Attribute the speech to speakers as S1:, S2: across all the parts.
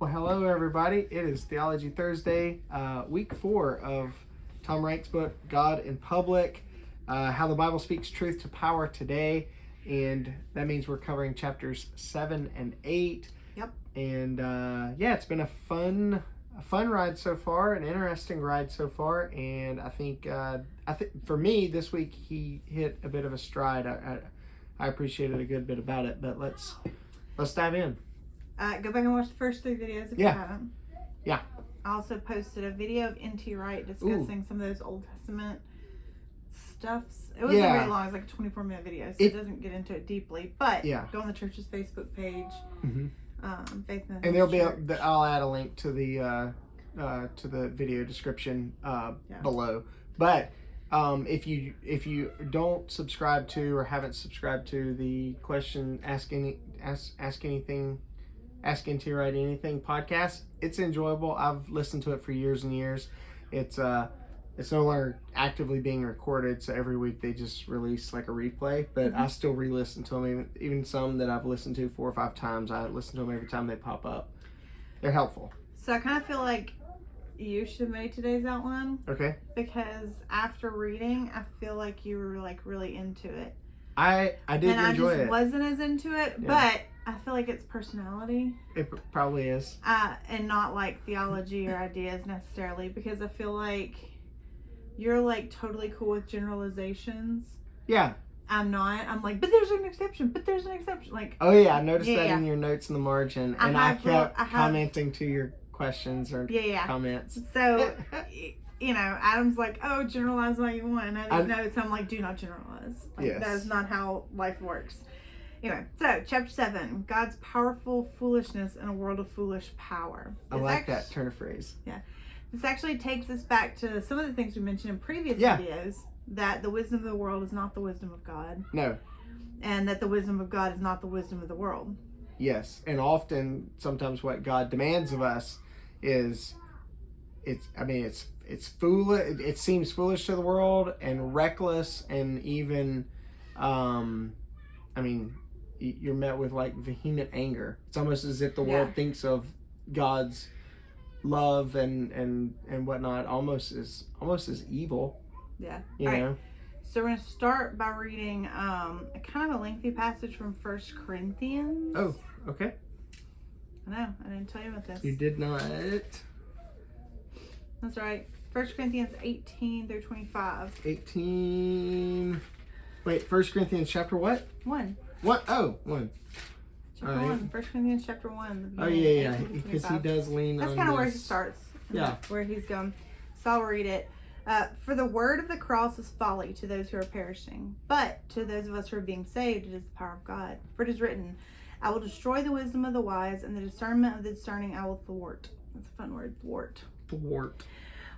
S1: Well, hello everybody. It is Theology Thursday, week 4 of Tom Wright's book, God in Public, How the Bible Speaks Truth to Power Today. And that means we're covering chapters 7 and 8.
S2: Yep.
S1: And it's been a fun ride so far, an interesting ride so far. And I think for me this week he hit a bit of a stride. I appreciated a good bit about it, but let's dive in.
S2: Go back and watch the first 3 videos if you haven't.
S1: Yeah.
S2: I also posted a video of N.T. Wright discussing some of those Old Testament stuffs. It wasn't very long. It was like a 24-minute video, so it doesn't get into it deeply. But go on the church's Facebook page, Faith Methodist
S1: and there'll
S2: Church.
S1: be I'll add a link to the video description below. But if you don't subscribe to or haven't subscribed to the question Ask N.T. Wright Anything podcast, it's enjoyable. I've listened to it for years and years. It's no longer actively being recorded, so every week they just release like a replay, but I still re-listen to them, even some that I've listened to 4 or 5 times. I listen to them every time they pop up. They're helpful.
S2: So I kind of feel like you should have made today's outline.
S1: Okay.
S2: Because after reading, I feel like you were like really into it.
S1: I did enjoy it.
S2: And I just wasn't as into it, but I feel like it's personality.
S1: It probably is.
S2: And not like theology or ideas necessarily, because I feel like you're like totally cool with generalizations.
S1: Yeah.
S2: I'm not. I'm like, but there's an exception. Like,
S1: oh yeah, I noticed that in your notes in the margin, and I kept commenting to your questions or comments.
S2: So, Adam's like, oh, generalize what you want, and I just know, so I'm like, do not generalize. Like, that is not how life works. Anyway, so chapter 7, God's powerful foolishness in a world of foolish power.
S1: I like that turn of phrase.
S2: Yeah. This actually takes us back to some of the things we mentioned in previous videos, that the wisdom of the world is not the wisdom of God. No. And that the wisdom of God is not the wisdom of the world.
S1: Yes, and sometimes what God demands of us is, it's foolish. It seems foolish to the world and reckless, and even, you're met with like vehement anger. It's almost as if the world thinks of God's love and whatnot almost as evil.
S2: Yeah.
S1: You know.
S2: Right. So we're gonna start by reading a kind of a lengthy passage from 1 Corinthians.
S1: Oh, okay.
S2: I know. I didn't tell you about this.
S1: You did not.
S2: That's right. 1 Corinthians 18 through 25.
S1: 18. Wait, 1 Corinthians chapter what?
S2: 1.
S1: What? Oh, 1.
S2: Chapter 1. 1 Corinthians chapter 1.
S1: Oh, yeah. Because he does lean on
S2: That's kind of where he starts.
S1: Yeah.
S2: Where he's going. So I'll read it. For the word of the cross is folly to those who are perishing, but to those of us who are being saved, it is the power of God. For it is written, I will destroy the wisdom of the wise, and the discernment of the discerning I will thwart. That's a fun word, thwart.
S1: Thwart.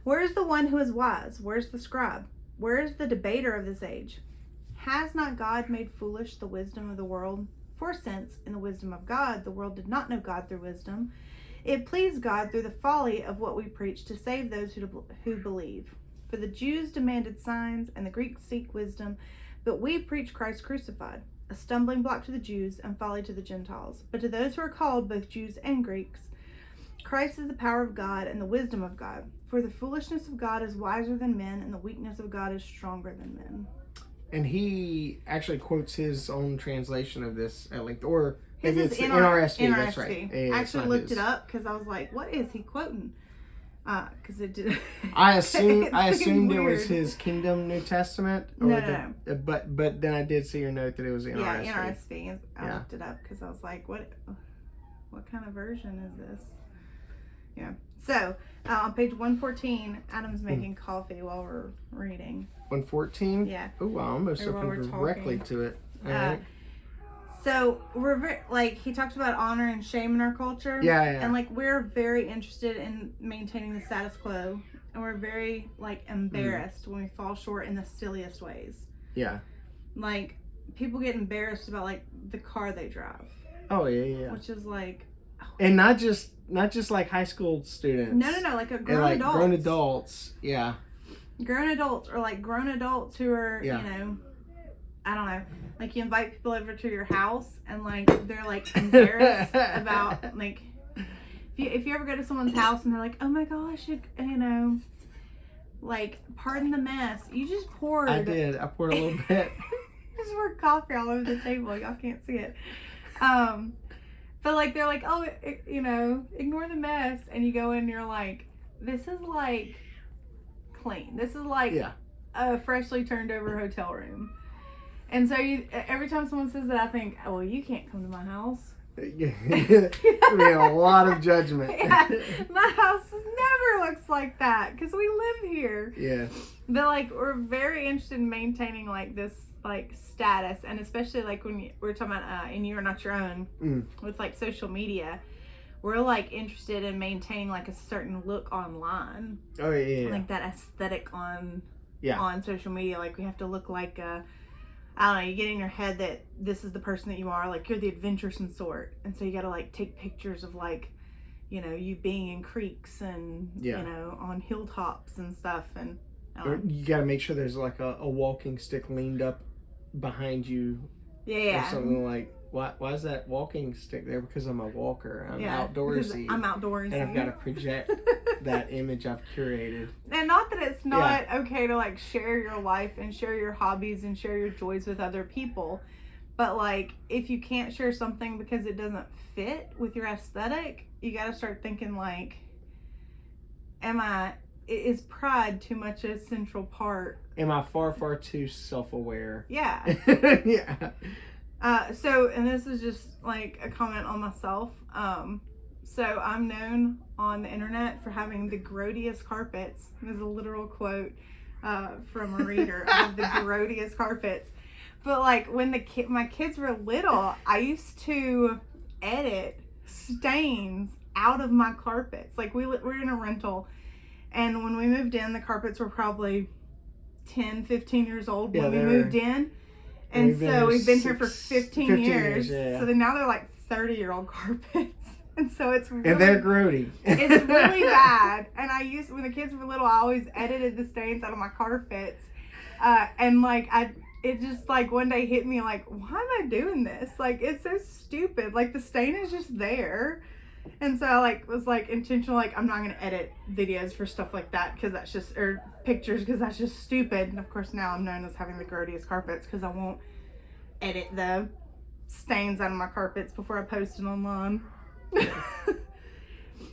S2: Where is the one who is wise? Where is the scribe? Where is the debater of this age? Has not God made foolish the wisdom of the world? For since, in the wisdom of God, the world did not know God through wisdom, it pleased God through the folly of what we preach to save those who believe. For the Jews demanded signs, and the Greeks seek wisdom, but we preach Christ crucified, a stumbling block to the Jews and folly to the Gentiles. But to those who are called, both Jews and Greeks, Christ is the power of God and the wisdom of God. For the foolishness of God is wiser than men, and the weakness of God is stronger than men.
S1: And he actually quotes his own translation of this at length, or maybe
S2: it's
S1: the NRSV. That's right.
S2: I actually looked it up because I was like, what is he quoting? Because it did.
S1: I assumed it was his Kingdom New Testament.
S2: No.
S1: But then I did see your note that it was NRSV.
S2: Yeah, NRSV. I looked it up because I was like, what kind of version is this? Yeah. So on page 114, Adam's making coffee while we're reading.
S1: 114.
S2: Yeah.
S1: Oh, I almost opened directly to it. All right.
S2: So we're he talks about honor and shame in our culture.
S1: Yeah.
S2: And we're very interested in maintaining the status quo, and we're very embarrassed when we fall short in the silliest ways.
S1: Yeah.
S2: Like people get embarrassed about the car they drive.
S1: Oh yeah.
S2: Which is
S1: and not just like high school students.
S2: No, like a grown adults.
S1: Grown adults. Yeah.
S2: Grown adults, or grown adults who are I don't know. You invite people over to your house and they're embarrassed about if you ever go to someone's house and they're like, oh my gosh, like, pardon the mess. You just poured.
S1: I did. I poured a little bit.
S2: Just poured coffee all over the table. Y'all can't see it. But like, they're like, oh, ignore the mess. And you go in and you're like, this is like clean. This is like a freshly turned over hotel room. And so every time someone says that, I think, oh, well, you can't come to my house.
S1: There's a lot of judgment.
S2: Yeah, my house never looks like that because we live here.
S1: Yeah.
S2: But like, we're very interested in maintaining like this like status, and especially like when we're talking about and you are not your own with like social media, we're like interested in maintaining like a certain look online.
S1: Oh yeah.
S2: Like that aesthetic on social media. Like we have to look like I don't know, you get in your head that this is the person that you are, like you're the adventuresome sort, and so you got to like take pictures of like, you being in creeks and on hilltops and stuff, and
S1: or you got to make sure there's like a walking stick leaned up behind you, or something like. Why is that walking stick there? Because I'm a walker. I'm outdoorsy.
S2: I'm outdoorsy.
S1: And I've got to project that image I've curated.
S2: And not that it's not okay to like share your life and share your hobbies and share your joys with other people. But like, if you can't share something because it doesn't fit with your aesthetic, you got to start thinking like, is pride too much a central part?
S1: Am I far too self-aware?
S2: Yeah.
S1: Yeah.
S2: And this is just like a comment on myself. So I'm known on the internet for having the grodiest carpets. There's a literal quote from a reader of the grodiest carpets. But like when my kids were little, I used to edit stains out of my carpets. Like we're in a rental, and when we moved in, the carpets were probably 10, 15 years old when we moved in. And so we've been here for 15 years. So now they're like 30-year-old carpets. And so it's really...
S1: And they're grody.
S2: It's really bad. And when the kids were little, I always edited the stains out of my carpets. And like, it just like one day hit me like, why am I doing this? Like, it's so stupid. Like, the stain is just there. And so I like was like intentional, like I'm not going to edit videos for stuff like that because that's just, or pictures because that's just stupid. And of course now I'm known as having the grodiest carpets because I won't edit the stains out of my carpets before I post it online.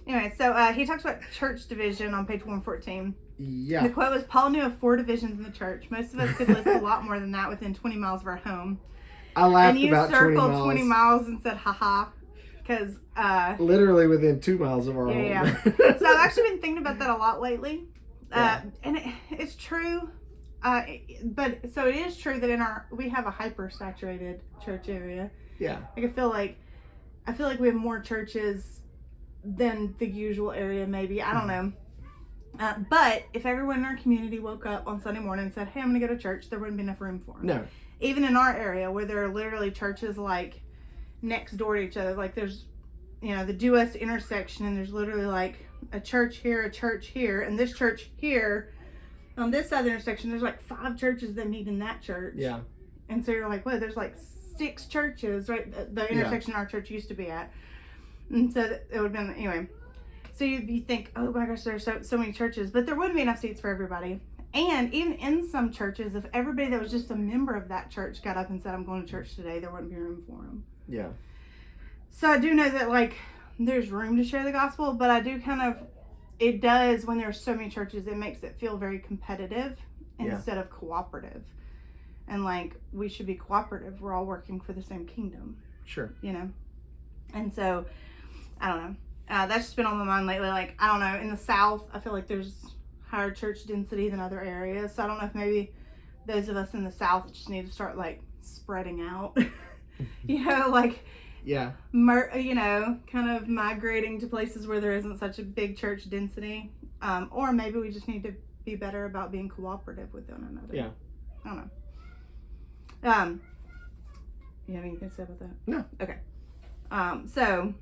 S2: Anyway, so he talks about church division on page 114.
S1: Yeah.
S2: The quote was, Paul knew of 4 divisions in the church. Most of us could list a lot more than that within 20 miles of our home.
S1: I laughed
S2: And
S1: about 20 miles.
S2: you circled 20 miles and said, haha. Because
S1: literally within 2 miles of our home.
S2: Yeah. So I've actually been thinking about that a lot lately, and it's true. But so it is true that we have a hyper saturated church area.
S1: Yeah.
S2: Like I feel like we have more churches than the usual area. Maybe I don't know. But if everyone in our community woke up on Sunday morning and said, "Hey, I'm going to go to church," there wouldn't be enough room for them.
S1: No.
S2: Even in our area where there are literally churches like next door to each other, like there's the due west intersection, and there's literally like a church here, and this church here on this side of the intersection. There's like 5 churches that meet in that church.
S1: Yeah.
S2: And so you're like, whoa, there's like 6 churches, right? The intersection our church used to be at. And so it would have been, anyway. So you think, oh my gosh, there's so many churches, but there wouldn't be enough seats for everybody. And even in some churches, if everybody that was just a member of that church got up and said, I'm going to church today, there wouldn't be room for them.
S1: Yeah.
S2: So I do know that like there's room to share the gospel, but I do it does, when there's so many churches, it makes it feel very competitive instead of cooperative. And like, we should be cooperative. We're all working for the same kingdom.
S1: Sure.
S2: And so, I don't know. That's just been on my mind lately. Like, I don't know, in the South, I feel like there's higher church density than other areas. So I don't know if maybe those of us in the South just need to start like spreading out. Like...
S1: Yeah.
S2: Kind of migrating to places where there isn't such a big church density. Or maybe we just need to be better about being cooperative with one another.
S1: Yeah.
S2: I don't know. You have anything to say about that?
S1: No.
S2: Okay. So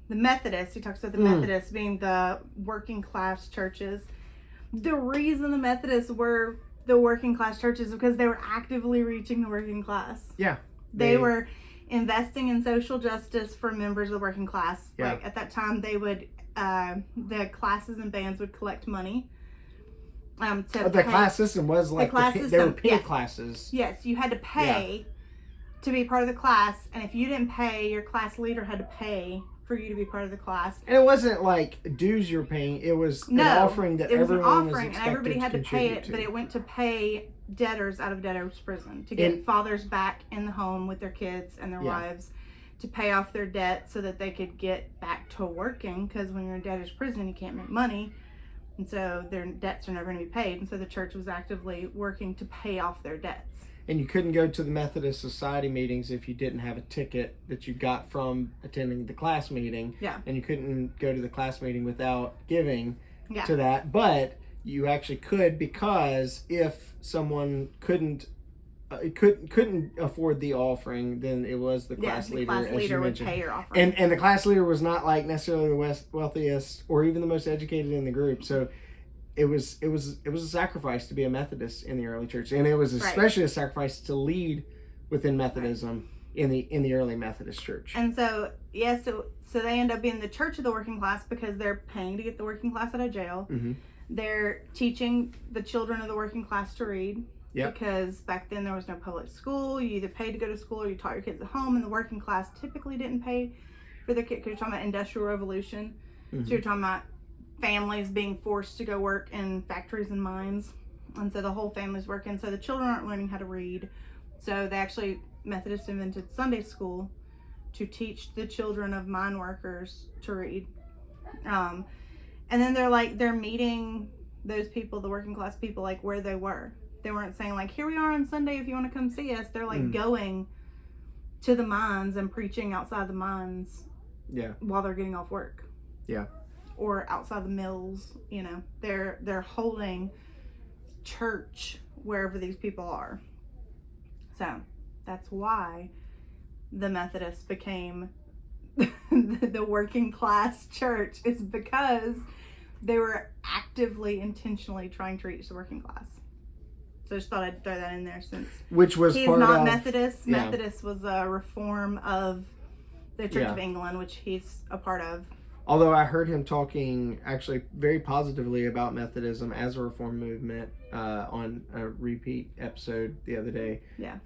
S2: the Methodists, he talks about the Methodists being the working class churches. The reason the Methodists were the working class churches is because they were actively reaching the working class.
S1: Yeah.
S2: They were investing in social justice for members of the working class.
S1: Yeah.
S2: Like at that time, they would the classes and bands would collect money.
S1: The class system was like they were paid classes.
S2: Yes, you had to pay to be part of the class, and if you didn't pay, your class leader had to pay for you to be part of the class.
S1: And it wasn't like dues you're paying; it was an offering that everyone was expected
S2: and everybody had to pay it.
S1: To.
S2: But it went to pay debtors out of debtors' prison to get fathers back in the home with their kids and their wives, to pay off their debt so that they could get back to working. Because when you're in debtors' prison, you can't make money. And so their debts are never going to be paid. And so the church was actively working to pay off their debts.
S1: And you couldn't go to the Methodist Society meetings if you didn't have a ticket that you got from attending the class meeting.
S2: Yeah.
S1: And you couldn't go to the class meeting without giving to that. But you actually could, because if someone couldn't afford the offering, then it was the class leader.
S2: The class leader would pay your offering.
S1: And the class leader was not like necessarily the wealthiest or even the most educated in the group. So it was a sacrifice to be a Methodist in the early church, and it was especially a sacrifice to lead within Methodism in the early Methodist church.
S2: And so so they end up being the church of the working class because they're paying to get the working class out of jail.
S1: Mm-hmm.
S2: They're teaching the children of the working class to read.
S1: Yep.
S2: Because back then there was no public school. You either paid to go to school or you taught your kids at home, and the working class typically didn't pay for their kids. Because you're talking about Industrial Revolution.
S1: Mm-hmm.
S2: So you're talking about families being forced to go work in factories and mines. And so the whole family's working. So the children aren't learning how to read. So Methodists invented Sunday school to teach the children of mine workers to read. And then they're meeting those people, the working class people, like where they were. They weren't saying like, here we are on Sunday if you want to come see us. They're like going to the mines and preaching outside the mines while they're getting off work.
S1: Yeah.
S2: Or outside the mills, they're holding church wherever these people are. So that's why the Methodists became the working class church, is because they were actively, intentionally trying to reach the working class. So I just thought I'd throw that in there, since
S1: which was
S2: he's
S1: part
S2: not
S1: of,
S2: Methodist. Methodist was a reform of the Church of England, which he's a part of.
S1: Although I heard him talking actually very positively about Methodism as a reform movement on a repeat episode the other day.
S2: Yeah.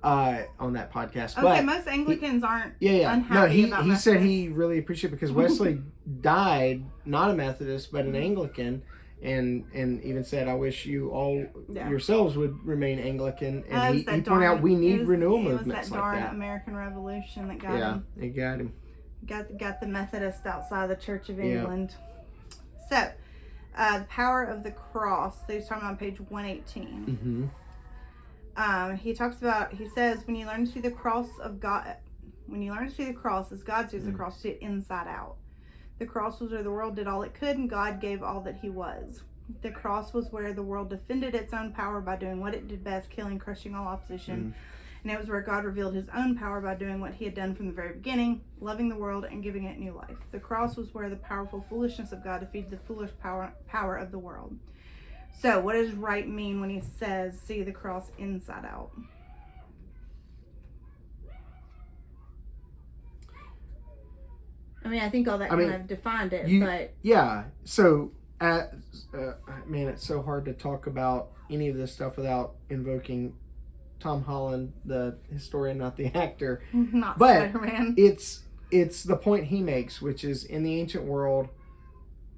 S1: On that podcast.
S2: Okay, most Anglicans aren't unhappy
S1: no, he
S2: about Methodists.
S1: said he really appreciated it because Wesley died not a Methodist but an Anglican, and even said, I wish you all yourselves would remain Anglican. And he pointed out we need renewal movements like that.
S2: It was that darn American Revolution that got him.
S1: Yeah, it got him.
S2: Got the Methodist outside the Church of England. So, the power of the cross. So he's talking about page 118.
S1: Mm-hmm.
S2: He says, when you learn to see the cross of God, when you learn to see the cross as God sees the cross, see it inside out. The cross was where the world did all it could, and God gave all that he was. The cross was where the world defended its own power by doing what it did best, killing, crushing all opposition. And it was where God revealed his own power by doing what he had done from the very beginning, loving the world and giving it new life. The cross was where the powerful foolishness of God defeated the foolish power of the world. So, what does Wright mean when he says, see the cross inside out? I mean, I think all that kind of defined it, but...
S1: Yeah, so, man, it's so hard to talk about any of this stuff without invoking Tom Holland, the historian, not the actor.
S2: Not
S1: but
S2: Spider-Man.
S1: It's the point he makes, which is in the ancient world,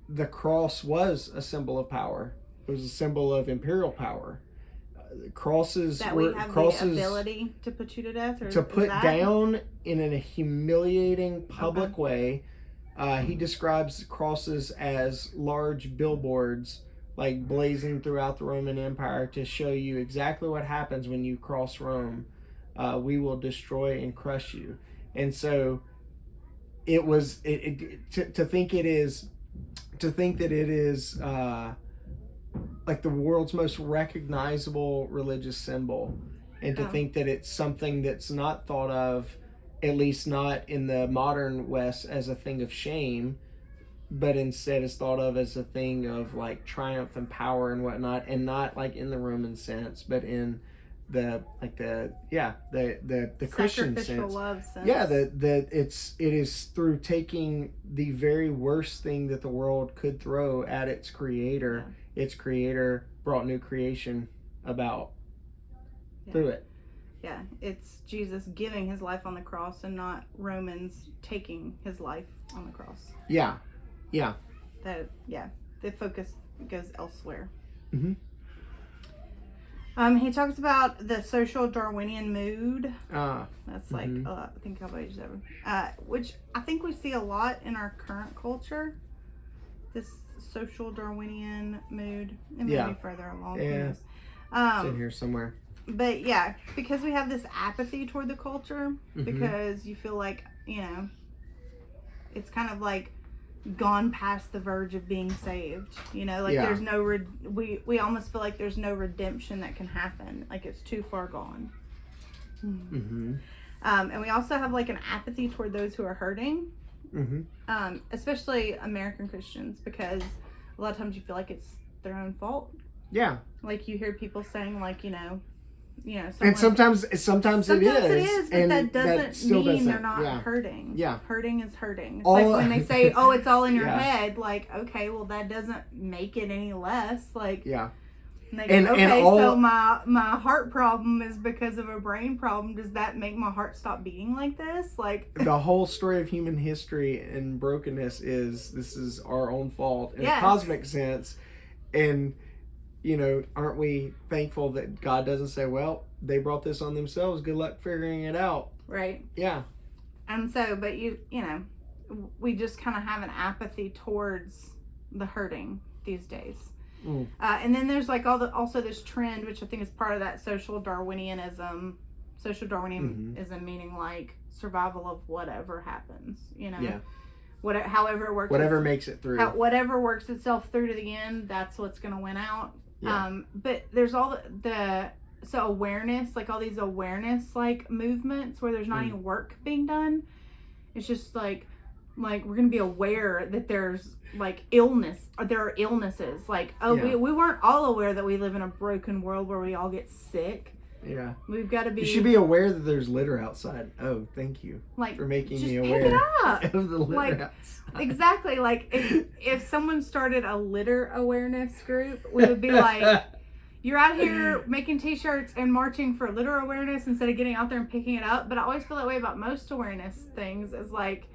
S1: the cross was a symbol of power. It was a symbol of imperial power. Crosses
S2: that
S1: were
S2: we have
S1: crosses
S2: the ability to put you to death, or
S1: to put down in a humiliating public way. He describes crosses as large billboards, like blazing throughout the Roman Empire, to show you exactly what happens when you cross Rome. We will destroy and crush you. And so it was to think that it is like the world's most recognizable religious symbol, and to think that it's something that's not thought of, at least not in the modern West, as a thing of shame, but instead is thought of as a thing of like triumph and power and whatnot, and not like in the Roman sense, but in the Christian
S2: sacrificial
S1: sense.
S2: love sense.
S1: Yeah, that it is through taking the very worst thing that the world could throw at its creator. Yeah. Its creator brought new creation about through it.
S2: Yeah, it's Jesus giving his life on the cross and not Romans taking his life on the cross.
S1: Yeah. Yeah.
S2: The focus goes elsewhere.
S1: Mm-hmm.
S2: He talks about the social Darwinian mood. That's like,
S1: mm-hmm.
S2: I think how about 7, which I think we see a lot in our current culture. This social Darwinian mood. It may be further along.
S1: Yeah. It's in here somewhere.
S2: But yeah, because we have this apathy toward the culture,
S1: mm-hmm.
S2: because you feel like, it's kind of like gone past the verge of being saved, like there's no we almost feel like there's no redemption that can happen, like it's too far gone.
S1: Mm-hmm.
S2: And we also have like an apathy toward those who are hurting,
S1: mm-hmm.
S2: Especially American Christians, because a lot of times you feel like it's their own fault.
S1: Yeah,
S2: like you hear people saying like
S1: and sometimes it is,
S2: but
S1: and
S2: that doesn't mean they're not hurting.
S1: Yeah,
S2: hurting is hurting. It's like when they say, "Oh, it's all in your head." Like, okay, well, that doesn't make it any less. Like, and so my heart problem is because of a brain problem. Does that make my heart stop beating like this? Like,
S1: the whole story of human history and brokenness this is our own fault in a cosmic sense, and. Aren't we thankful that God doesn't say, well, they brought this on themselves. Good luck figuring it out.
S2: Right.
S1: Yeah.
S2: And so, but we just kind of have an apathy towards the hurting these days. Mm. And then there's like also this trend, which I think is part of that social Darwinianism. Social Darwinianism meaning like survival of whatever happens,
S1: Yeah.
S2: However it works.
S1: Whatever makes it through.
S2: Whatever works itself through to the end, that's what's going to win out. Yeah. But there's all so awareness, like all these awareness like movements where there's not any work being done. It's just like we're going to be aware that there's like illness, or there are illnesses. Like, we weren't all aware that we live in a broken world where we all get sick.
S1: Yeah.
S2: We've got to be.
S1: You should be aware that there's litter outside. Oh, thank you for making me aware of the litter outside.
S2: Exactly. Like if someone started a litter awareness group, we would be like, you're out here making t-shirts and marching for litter awareness instead of getting out there and picking it up. But I always feel that way about most awareness things, is like,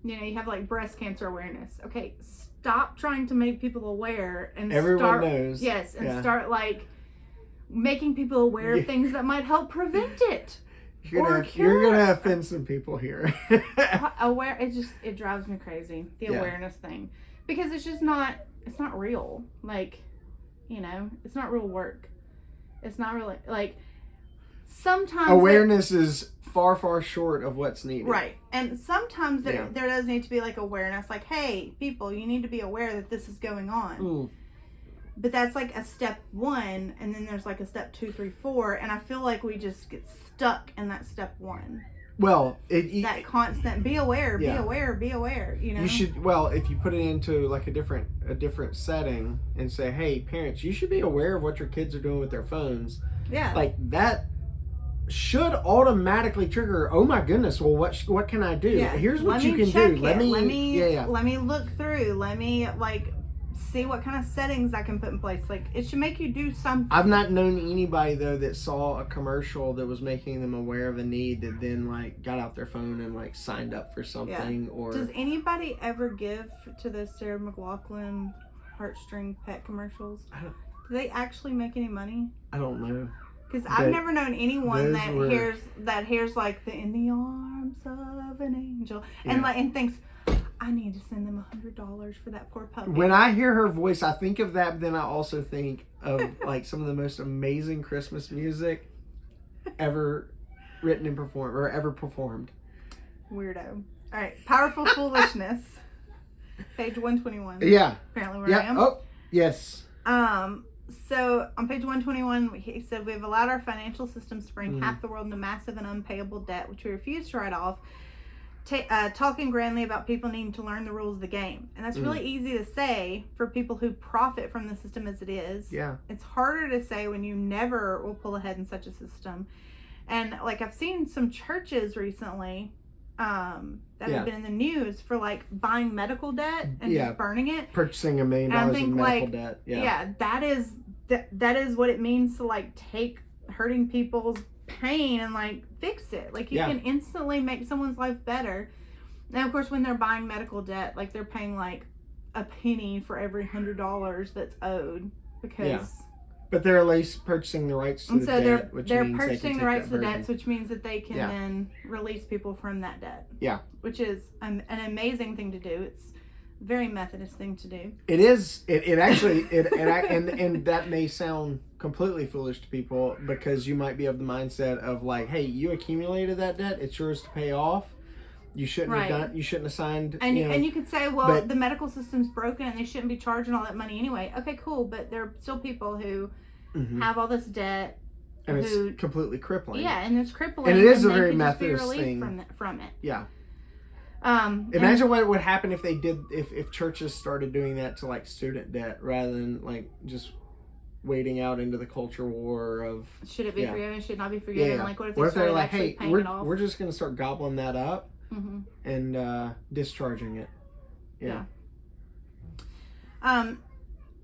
S2: you have like breast cancer awareness. Okay, stop trying to make people aware and
S1: everyone knows.
S2: Yes, and start like making people aware of things that might help prevent it.
S1: You're gonna offend some people here.
S2: It drives me crazy, the awareness thing, because it's not real. Like, it's not real work. It's not really like sometimes
S1: awareness is far short of what's needed.
S2: Right. And sometimes there does need to be like awareness, like, hey, people, you need to be aware that this is going on.
S1: Mm.
S2: But that's like a step 1, and then there's like a step 2, 3, 4, and I feel like we just get stuck in that step 1.
S1: Well,
S2: that constant be aware.
S1: You should, well, if you put it into like a different setting and say, hey, parents, you should be aware of what your kids are doing with their phones.
S2: Yeah.
S1: Like that should automatically trigger, oh my goodness, well what can I do? Yeah. Here's what you can do. Let me
S2: look through. Let me like see what kind of settings I can put in place. Like, it should make you do something.
S1: I've not known anybody though that saw a commercial that was making them aware of a need that then like got out their phone and like signed up for something. Or
S2: does anybody ever give to those Sarah McLachlan heartstring pet commercials? Do they actually make any money?
S1: I don't know.
S2: Because I've never known anyone that hears like the "In the Arms of an Angel" and thinks, I need to send them $100 for that poor puppy.
S1: When I hear her voice, I think of that, but then I also think of like some of the most amazing Christmas music ever written and performed, or ever performed.
S2: Weirdo. All right, Powerful Foolishness, page 121.
S1: Yeah.
S2: Apparently where I am.
S1: Oh, yes.
S2: So on page 121, he said, we have allowed our financial systems to bring half the world into massive and unpayable debt, which we refuse to write off. talking grandly about people needing to learn the rules of the game. And that's really easy to say for people who profit from the system as it is.
S1: Yeah.
S2: It's harder to say when you never will pull ahead in such a system. And like I've seen some churches recently that have been in the news for like buying medical debt and just burning it.
S1: Purchasing $1 million in medical debt. Yeah.
S2: That is what it means to like take hurting people's pain and like fix it. Like you can instantly make someone's life better. And of course when they're buying medical debt, like they're paying like a penny for every $100 that's owed because
S1: but they're at least purchasing the rights to the debt, which
S2: they're
S1: means
S2: purchasing the rights to the debts, which means that they can then release people from that debt.
S1: Yeah.
S2: Which is an amazing thing to do. It's a very Methodist thing to do.
S1: It is. It actually and that may sound completely foolish to people because you might be of the mindset of like, hey, you accumulated that debt, it's yours to pay off. You shouldn't have done. You shouldn't have signed.
S2: And you could say, well, the medical system's broken and they shouldn't be charging all that money anyway. Okay, cool, but there are still people who have all this debt,
S1: and it's completely crippling.
S2: Yeah, and it's crippling.
S1: And it is a very Methodist thing
S2: from it.
S1: Yeah. Imagine what would happen if they did if churches started doing that to like student debt rather than like just wading out into the culture war of
S2: should it be forgiven, should not be forgiven. Like what if
S1: they're like, hey,
S2: paying it off?
S1: We're just going to start gobbling that up and discharging it.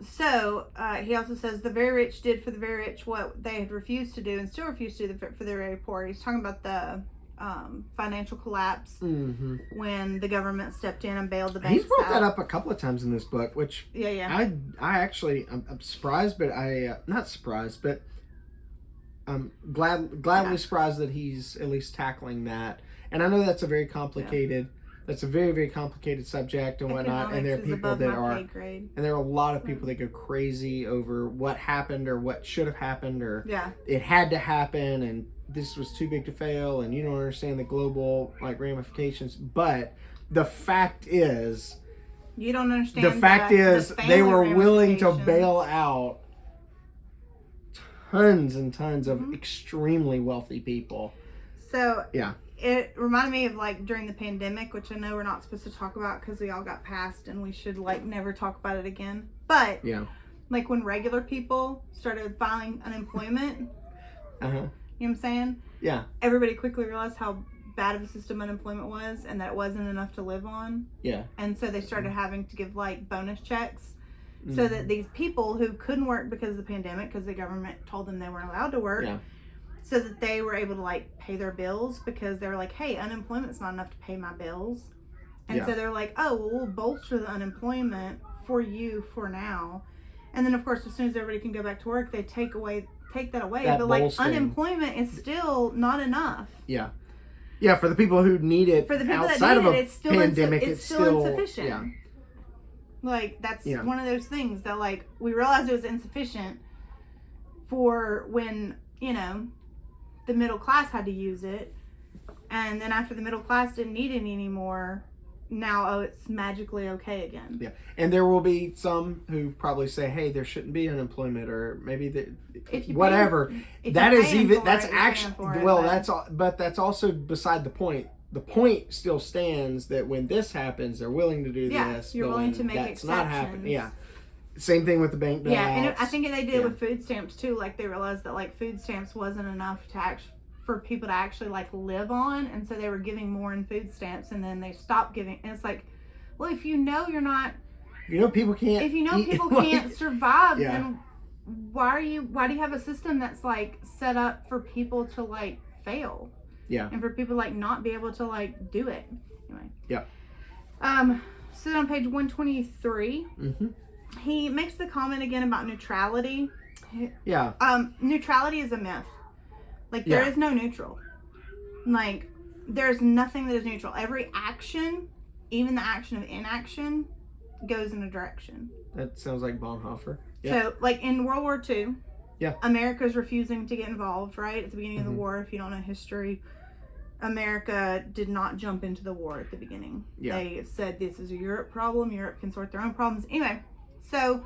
S2: So he also says the very rich did for the very rich what they had refused to do and still refuse to do for the very poor. He's talking about the financial collapse when the government stepped in and bailed the banks.
S1: He's brought that up a couple of times in this book, which I actually I'm surprised, but not surprised, but I'm gladly surprised that he's at least tackling that. And I know that's a very complicated. That's a very, very complicated subject and whatnot, and there are people that are, and there are a lot of people that go crazy over what happened or what should have happened or it had to happen and this was too big to fail and you don't understand the global like ramifications. But the fact is,
S2: you don't understand.
S1: The fact is, they were willing to bail out tons and tons of extremely wealthy people.
S2: So it reminded me of like during the pandemic, which I know we're not supposed to talk about because we all got passed and we should like never talk about it again. But like when regular people started filing unemployment, you know what I'm saying? Yeah. Everybody quickly realized how bad of a system unemployment was and that it wasn't enough to live on. Yeah. And so they started having to give like bonus checks so that these people who couldn't work because of the pandemic, because the government told them they weren't allowed to work, so that they were able to like pay their bills because they were like, hey, unemployment's not enough to pay my bills. And so they're like, oh, well, we'll bolster the unemployment for you for now. And then of course, as soon as everybody can go back to work, they take that away. But like unemployment is still not enough. Yeah. Yeah, for the people who need it outside of a pandemic, it's still insufficient. Yeah. Like that's one of those things that like we realized it was insufficient for when, you know, the middle class had to use it, and then after the middle class didn't need it anymore, now it's magically okay again. Yeah, and there will be some who probably say, "Hey, there shouldn't be unemployment," or maybe whatever. That is even that's actually but that's also beside the point. The point still stands that when this happens, they're willing to do this. You're willing to make exceptions. Not happening. Yeah. Same thing with the bank bailouts. Yeah, and I think they did it with food stamps too. Like they realized that like food stamps wasn't enough to for people to actually like live on, and so they were giving more in food stamps, and then they stopped giving. And it's like, well, if you know you're not, people can't. If you know people can't survive, then why do you have a system that's like set up for people to like fail? Yeah, and for people like not be able to like do it. Anyway. Yeah. So on page 123. He makes the comment again about neutrality. Yeah. Neutrality is a myth. Like, there is no neutral. Like, there's nothing that is neutral. Every action, even the action of inaction, goes in a direction. That sounds like Bonhoeffer. Yeah. So, like, in World War II, America's refusing to get involved, right? At the beginning of the war, if you don't know history, America did not jump into the war at the beginning. Yeah. They said, this is a Europe problem. Europe can sort their own problems. Anyway. So,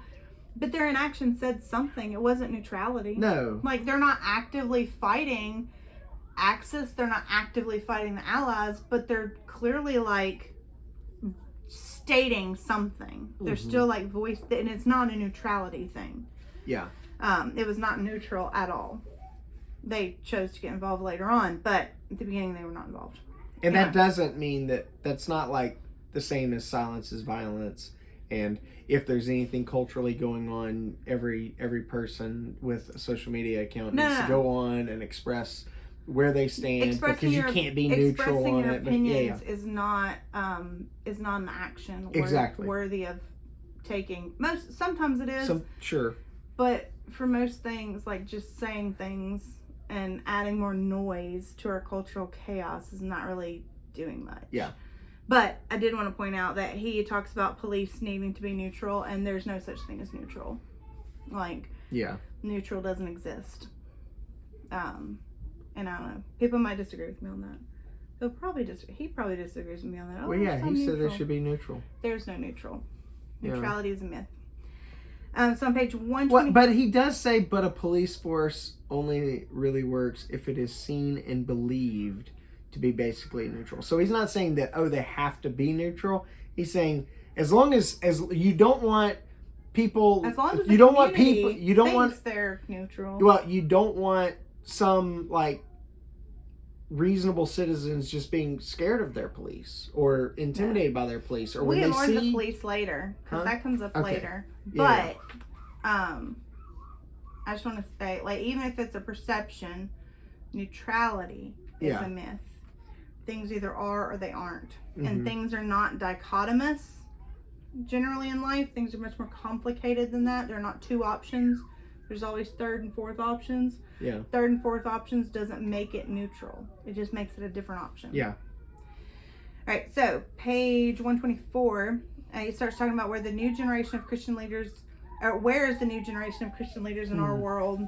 S2: but their inaction said something. It wasn't neutrality. No. Like, they're not actively fighting Axis. They're not actively fighting the Allies, but they're clearly like stating something. They're still like voice, and it's not a neutrality thing.
S1: Yeah.
S2: It was not neutral at all. They chose to get involved later on, but at the beginning they were not involved.
S1: And that doesn't mean that's not like the same as silence is violence. And if there's anything culturally going on, every person with a social media account needs to go on and express where they stand, because you can't be neutral on it.
S2: Expressing your opinions is not an action worthy of taking. Sometimes it is.
S1: Sure. But
S2: for most things, like just saying things and adding more noise to our cultural chaos is not really doing much.
S1: Yeah.
S2: But I did want to point out that he talks about police needing to be neutral, and there's no such thing as neutral. Like, neutral doesn't exist. And I don't know. People might disagree with me on that. He probably disagrees with me on that.
S1: Oh, well, yeah, he said there should be neutral.
S2: There's no neutral. Neutrality is a myth. So on page 120.
S1: Well, but he does say, but a police force only really works if it is seen and believed to be basically neutral. So he's not saying that, they have to be neutral. He's saying as long as you don't want people,
S2: as long as
S1: you don't want people, you don't want
S2: they're neutral.
S1: Well, you don't want some like reasonable citizens just being scared of their police or intimidated by their police, or when
S2: we
S1: they
S2: learn
S1: see
S2: the police later, because that comes up later.
S1: Yeah.
S2: But I just want to say, like, even if it's a perception, neutrality is a myth. Things either are or they aren't, and things are not dichotomous. Generally in life, things are much more complicated than that. There are not two options. There's always third and fourth options.
S1: Yeah.
S2: Third and fourth options doesn't make it neutral. It just makes it a different option.
S1: Yeah.
S2: All right, so page 124, he starts talking about where is the new generation of Christian leaders in our world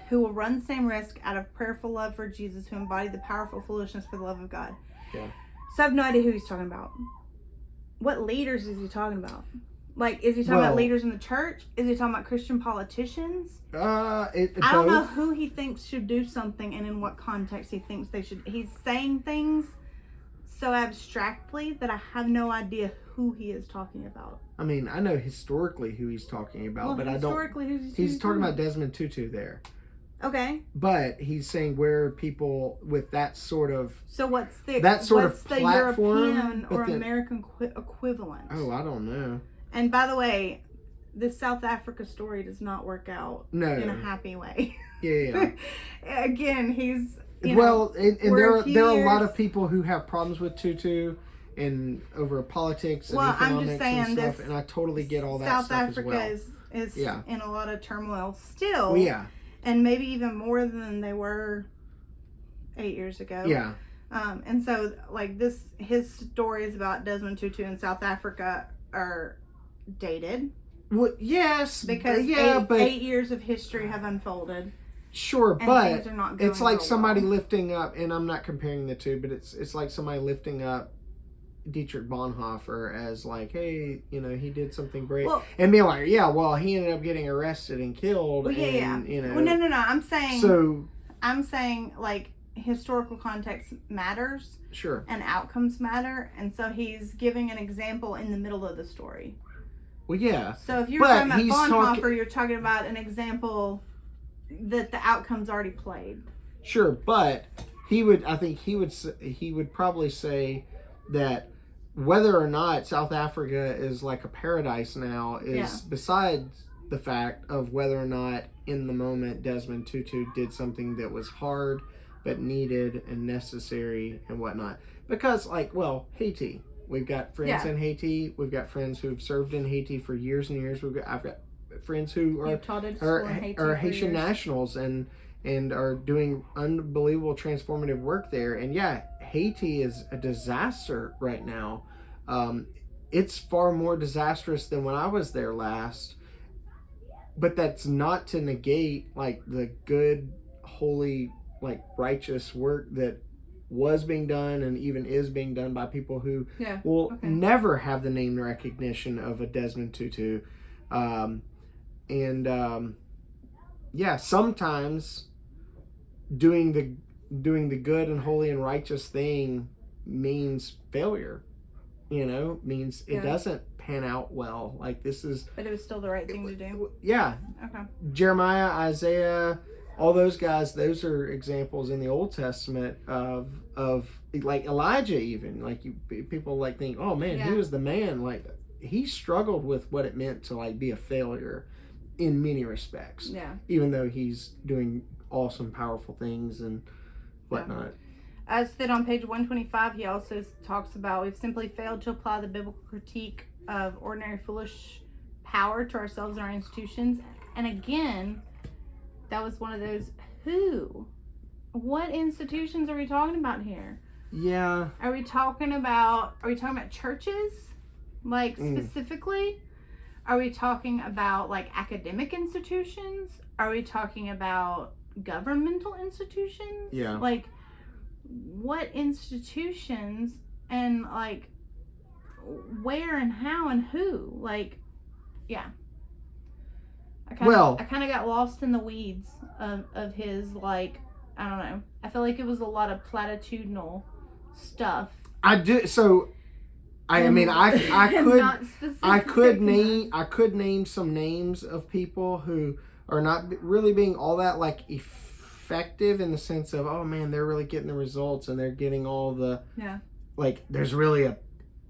S2: who will run the same risk out of prayerful love for Jesus, who embody the powerful foolishness for the love of God.
S1: Yeah.
S2: So I have no idea who he's talking about. What leaders is he talking about? Like, is he talking about leaders in the church? Is he talking about Christian politicians? I don't know who he thinks should do something and in what context he thinks they should. He's saying things so abstractly that I have no idea who he is talking about.
S1: I mean, I know historically who he's talking about, but I don't. He's talking about Desmond Tutu there.
S2: Okay.
S1: But he's saying where people with that sort of
S2: platform, European or American equivalent?
S1: Oh, I don't know.
S2: And by the way, the South Africa story does not work out in a happy way.
S1: Yeah.
S2: Again, he's
S1: and there are a lot of people who have problems with Tutu and over politics and economics and stuff, and I totally get all that
S2: South
S1: stuff
S2: Africa
S1: as well.
S2: is in a lot of turmoil still.
S1: Well, yeah.
S2: And maybe even more than they were 8 years ago.
S1: Yeah.
S2: And so, like, his stories about Desmond Tutu in South Africa are dated.
S1: Well, yes.
S2: Because 8 years of history have unfolded.
S1: Sure, but it's like somebody lifting up, and I'm not comparing the two, but it's like somebody lifting up Dietrich Bonhoeffer as like, hey, he did something great, and being like, he ended up getting arrested and killed.
S2: Well, no. I'm saying like historical context matters.
S1: Sure.
S2: And outcomes matter, and so he's giving an example in the middle of the story.
S1: Well, yeah.
S2: So if you're talking about Bonhoeffer, you're talking about an example that the outcome's already played.
S1: Sure, but he would probably say that whether or not South Africa is like a paradise now is besides the fact of whether or not in the moment Desmond Tutu did something that was hard but needed and necessary and whatnot. Because Haiti, we've got friends in Haiti, we've got friends who've served in Haiti for years and years. I've got friends who are Haitian nationals and are doing unbelievable transformative work there. And Haiti is a disaster right now. It's far more disastrous than when I was there last. But that's not to negate like the good, holy, like righteous work that was being done and even is being done by people who will never have the name recognition of a Desmond Tutu. Sometimes doing doing the good and holy and righteous thing means failure. Means it doesn't pan out well. Like, this is...
S2: But it was still the right thing to do?
S1: Yeah.
S2: Okay.
S1: Jeremiah, Isaiah, all those guys, those are examples in the Old Testament of like Elijah even. Like, people like think, oh man, he was the man. Like, he struggled with what it meant to like be a failure in many respects.
S2: Yeah.
S1: Even though he's doing awesome, powerful things and whatnot.
S2: As stated on page 125, he also talks about we've simply failed to apply the biblical critique of ordinary foolish power to ourselves and our institutions. And again, that was one of those, what institutions are we talking about here?
S1: Yeah.
S2: Are we talking about churches? Like, specifically? Are we talking about like academic institutions? Are we talking about governmental institutions?
S1: Yeah.
S2: Like, what institutions, and like where and how and who? Like, yeah. I kind of got lost in the weeds of his, like, I don't know. I feel like it was a lot of platitudinal stuff.
S1: I do. So, I mean, I could name some names of people who are not really being all that like effective in the sense of, oh man, they're really getting the results and they're getting all the like. There's really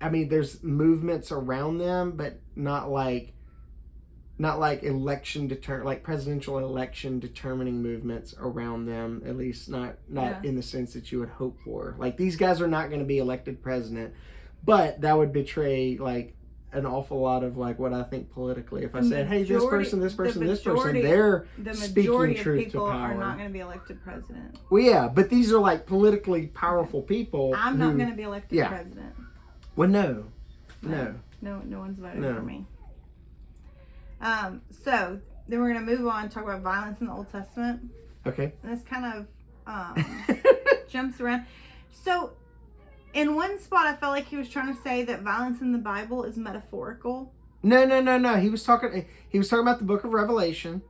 S1: there's movements around them, but not like presidential election determining movements around them, at least not in the sense that you would hope for. Like, these guys are not going to be elected president, but that would betray like an awful lot of like what I think politically. If I said, hey, this person, they're speaking truth to power.
S2: Are not going to be elected president.
S1: Well, yeah, but these are like politically powerful people.
S2: I'm not going to be elected president.
S1: Well, no
S2: one's voting for me. So then we're going to move on and talk about violence in the Old Testament.
S1: Okay.
S2: And this kind of jumps around. So in one spot, I felt like he was trying to say that violence in the Bible is metaphorical.
S1: No. He was talking about the book of Revelation.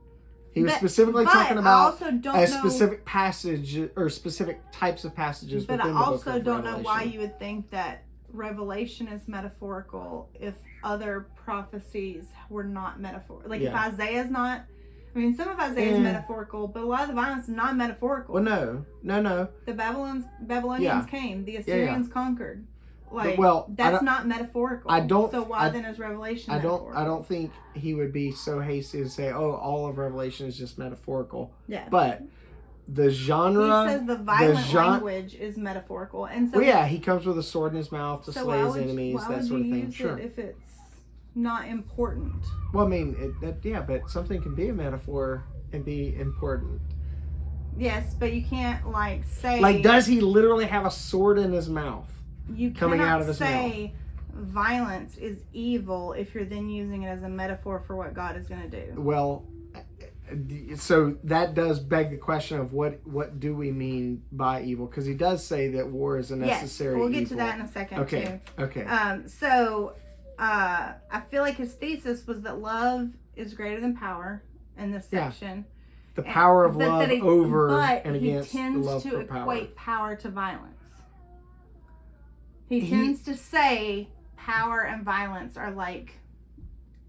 S1: He was specifically talking about specific passage or specific types of passages within the book of Revelation.
S2: But I also don't know why you would think that Revelation is metaphorical if other prophecies were not metaphorical. Like, if Isaiah's not... I mean, some of Isaiah is metaphorical, but a lot of the violence is not metaphorical.
S1: Well, no.
S2: The Babylonians came. The Assyrians conquered. Like, that's not metaphorical. So why then is Revelation metaphorical?
S1: I don't think he would be so hasty to say, oh, all of Revelation is just metaphorical.
S2: Yeah.
S1: But the genre...
S2: He says the violent language is metaphorical. And so...
S1: Well, yeah, he comes with a sword in his mouth to slay his enemies, that sort of thing.
S2: Sure. If it's not important.
S1: Well, I mean, but something can be a metaphor and be important.
S2: Yes, but you can't like say...
S1: Like, does he literally have a sword in his mouth?
S2: You
S1: coming out of his
S2: say mouth? Violence is evil if you're then using it as a metaphor for what God is going to do.
S1: Well, so that does beg the question of what do we mean by evil? Because he does say that war is a necessary evil.
S2: We'll get to that in a second,
S1: too. Okay.
S2: So, I feel like his thesis was that love is greater than power in this section.
S1: The power of love over and against the love for power.
S2: But he tends to equate power to violence. He tends to say power and violence are like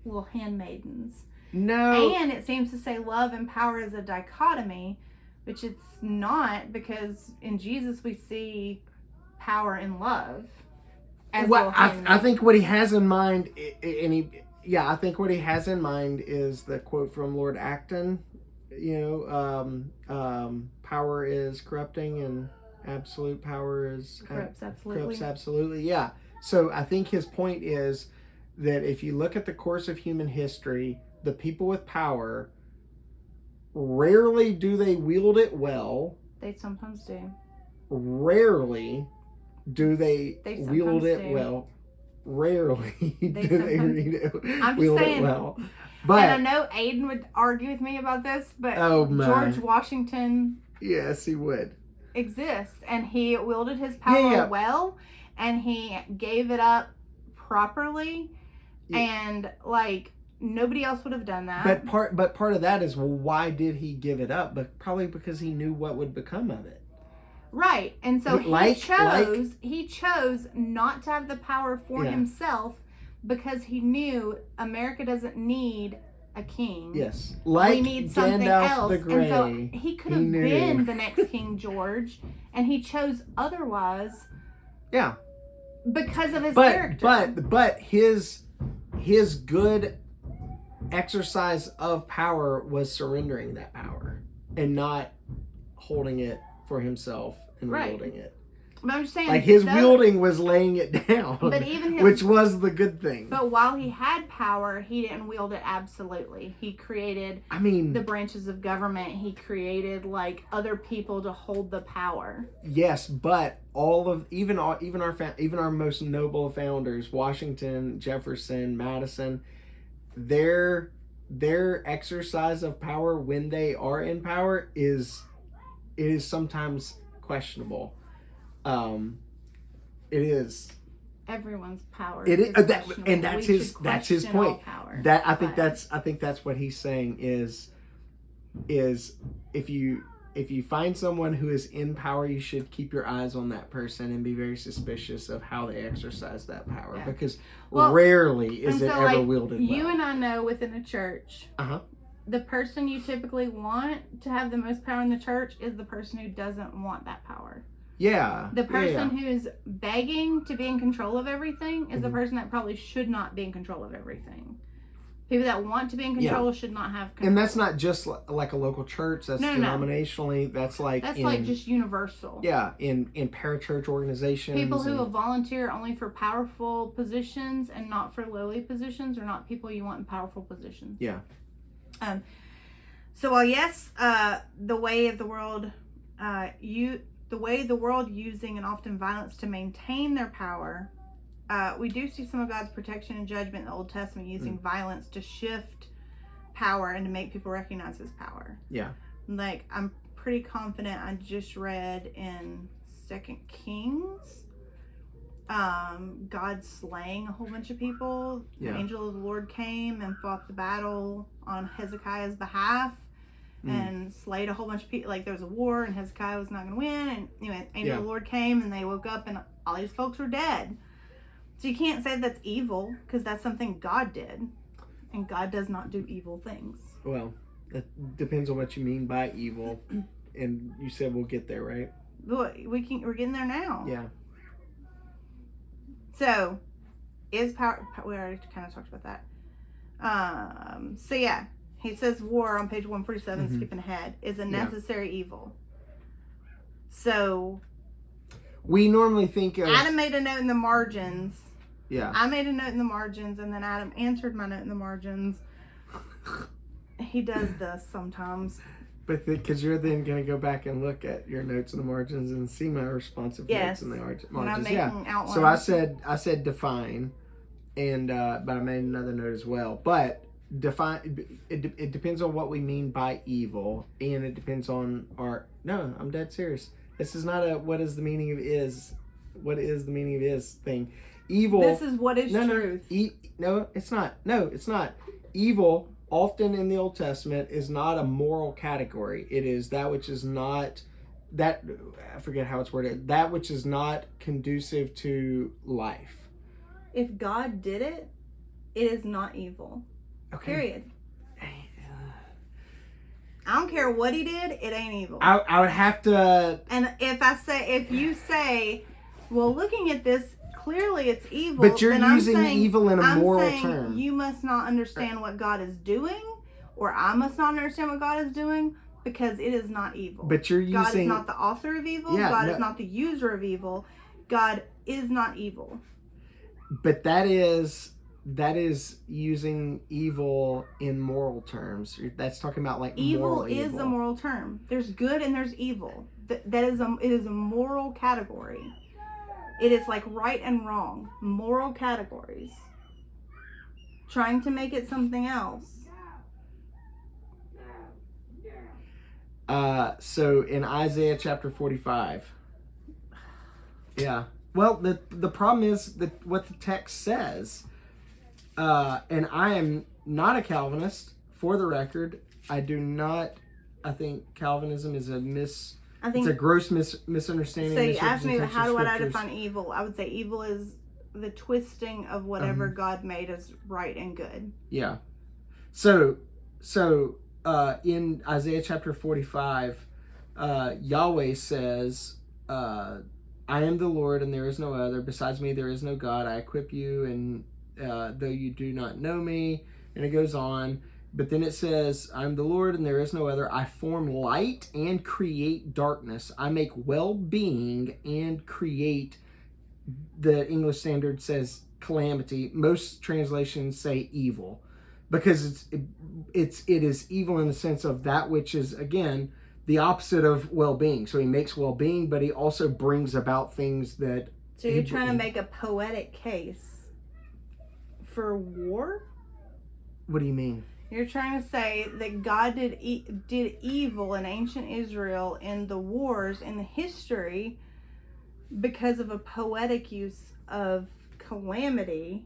S2: little handmaidens.
S1: No.
S2: And it seems to say love and power is a dichotomy, which it's not, because in Jesus we see power and love.
S1: Well, I think what he has in mind, I think what he has in mind is the quote from Lord Acton. Power is corrupting and absolute power is
S2: corrupts
S1: absolutely. Yeah. So I think his point is that if you look at the course of human history, the people with power, rarely do they wield it well.
S2: They sometimes do.
S1: Rarely do they wield it well. Rarely do they wield it well. But,
S2: and I know Aiden would argue with me about this, but George Washington...
S1: Yes, he would.
S2: ...exists, and he wielded his power well, and he gave it up properly, and, like, nobody else would have done that.
S1: But part of that is, well, why did he give it up? But probably because he knew what would become of it.
S2: Right. And so
S1: Like-
S2: he chose not to have the power for
S1: Yeah.
S2: himself because he knew America doesn't need a king.
S1: Yes. Like
S2: we need something
S1: Gandalf
S2: else.
S1: the Grey.
S2: And so he could have
S1: knew.
S2: been the next King George, and he chose otherwise.
S1: Yeah.
S2: Because of his character.
S1: But his good exercise of power was surrendering that power and not holding it for himself and wielding it.
S2: But I'm just saying,
S1: like his wielding was laying it down,
S2: but even
S1: which was the good thing.
S2: But while he had power, he didn't wield it absolutely. He created the branches of government. He created like other people to hold the power. Yes,
S1: but even our most noble founders, Washington, Jefferson, Madison, their exercise of power when they are in power is sometimes questionable. It is.
S2: Everyone's power.
S1: It is, and that's his point. That I think that's what he's saying is if you find someone who is in power, you should keep your eyes on that person and be very suspicious of how they exercise that power, because rarely is it ever wielded well.
S2: You and I know within a church. The person you typically want to have the most power in the church is the person who doesn't want that power.
S1: Yeah.
S2: The person who's begging to be in control of everything is the person that probably should not be in control of everything. People that want to be in control should not have control.
S1: And that's not just like a local church. That's denominationally.
S2: No.
S1: That's like
S2: just universal.
S1: Yeah, in parachurch organizations.
S2: People who will volunteer only for powerful positions and not for lowly positions are not people you want in powerful positions.
S1: Yeah.
S2: So while yes, the way of the world, the way the world using and often violence to maintain their power, we do see some of God's protection and judgment in the Old Testament using violence to shift power and to make people recognize his power.
S1: Yeah.
S2: Like, I'm pretty confident I just read in 2 Kings, God slaying a whole bunch of people.
S1: Yeah.
S2: The angel of the Lord came and fought the battle on Hezekiah's behalf. And slayed a whole bunch of people. Like, there was a war and Hezekiah was not going to win. And anyway, angel of the Lord came and they woke up and all these folks were dead. So you can't say that's evil because that's something God did. And God does not do evil things. Well,
S1: it depends on what you mean by evil. And you said we'll get there, right?
S2: We're getting there now.
S1: Yeah.
S2: So, is power... We already kind of talked about that. So yeah. He says war on page 147, skipping ahead, is a necessary evil. So...
S1: We normally think of...
S2: Adam made a note in the margins.
S1: Yeah.
S2: I made a note in the margins, and then Adam answered my note in the margins. He does this sometimes.
S1: But because you're then going to go back and look at your notes in the margins and see my responsive notes in the margins.
S2: When I'm making outlines.
S1: So I said define, and but I made another note as well. But... it depends on what we mean by evil, and it depends on I'm dead serious. This is not a what is the meaning of is thing. Evil,
S2: this is what is truth.
S1: No, it's not. Evil often in the Old Testament is not a moral category. It is that which is not that, I forget how it's worded, that which is not conducive to life.
S2: If God did it, it is not evil. Okay. Period. I don't care what he did, it ain't evil.
S1: I would have to...
S2: And if you say, well, looking at this, clearly it's evil.
S1: But you're using evil in a moral term.
S2: You must not understand what God is doing, or I must not understand what God is doing, because it is not evil.
S1: But you're using...
S2: God is not the author of evil. God is not the user of evil. God is not evil.
S1: But that is using evil in moral terms. That's talking about like moral evil.
S2: Evil is a moral term. There's good and there's evil. It is a moral category. It is like right and wrong. Moral categories. Trying to make it something else.
S1: So in Isaiah chapter 45. Yeah. Well, the problem is that what the text says. And I am not a Calvinist, for the record. I think Calvinism is a
S2: I think
S1: it's a gross misunderstanding.
S2: So you asked me,
S1: misrepresentation
S2: how
S1: of
S2: do I
S1: scriptures.
S2: define evil? I would say evil is the twisting of whatever God made as right and good.
S1: Yeah. So in Isaiah chapter 45, Yahweh says, I am the Lord and there is no other. Besides me, there is no God. I equip you, and though you do not know me. And it goes on. But then it says, I am the Lord and there is no other. I form light and create darkness. I make well-being and create, the English Standard says calamity. Most translations say evil, because it is evil in the sense of that which is, again, the opposite of well-being. So he makes well-being, but he also brings about things that...
S2: So you're trying to make a poetic case for war?
S1: What do you mean?
S2: You're trying to say that God did evil in ancient Israel in the wars, in the history, because of a poetic use of calamity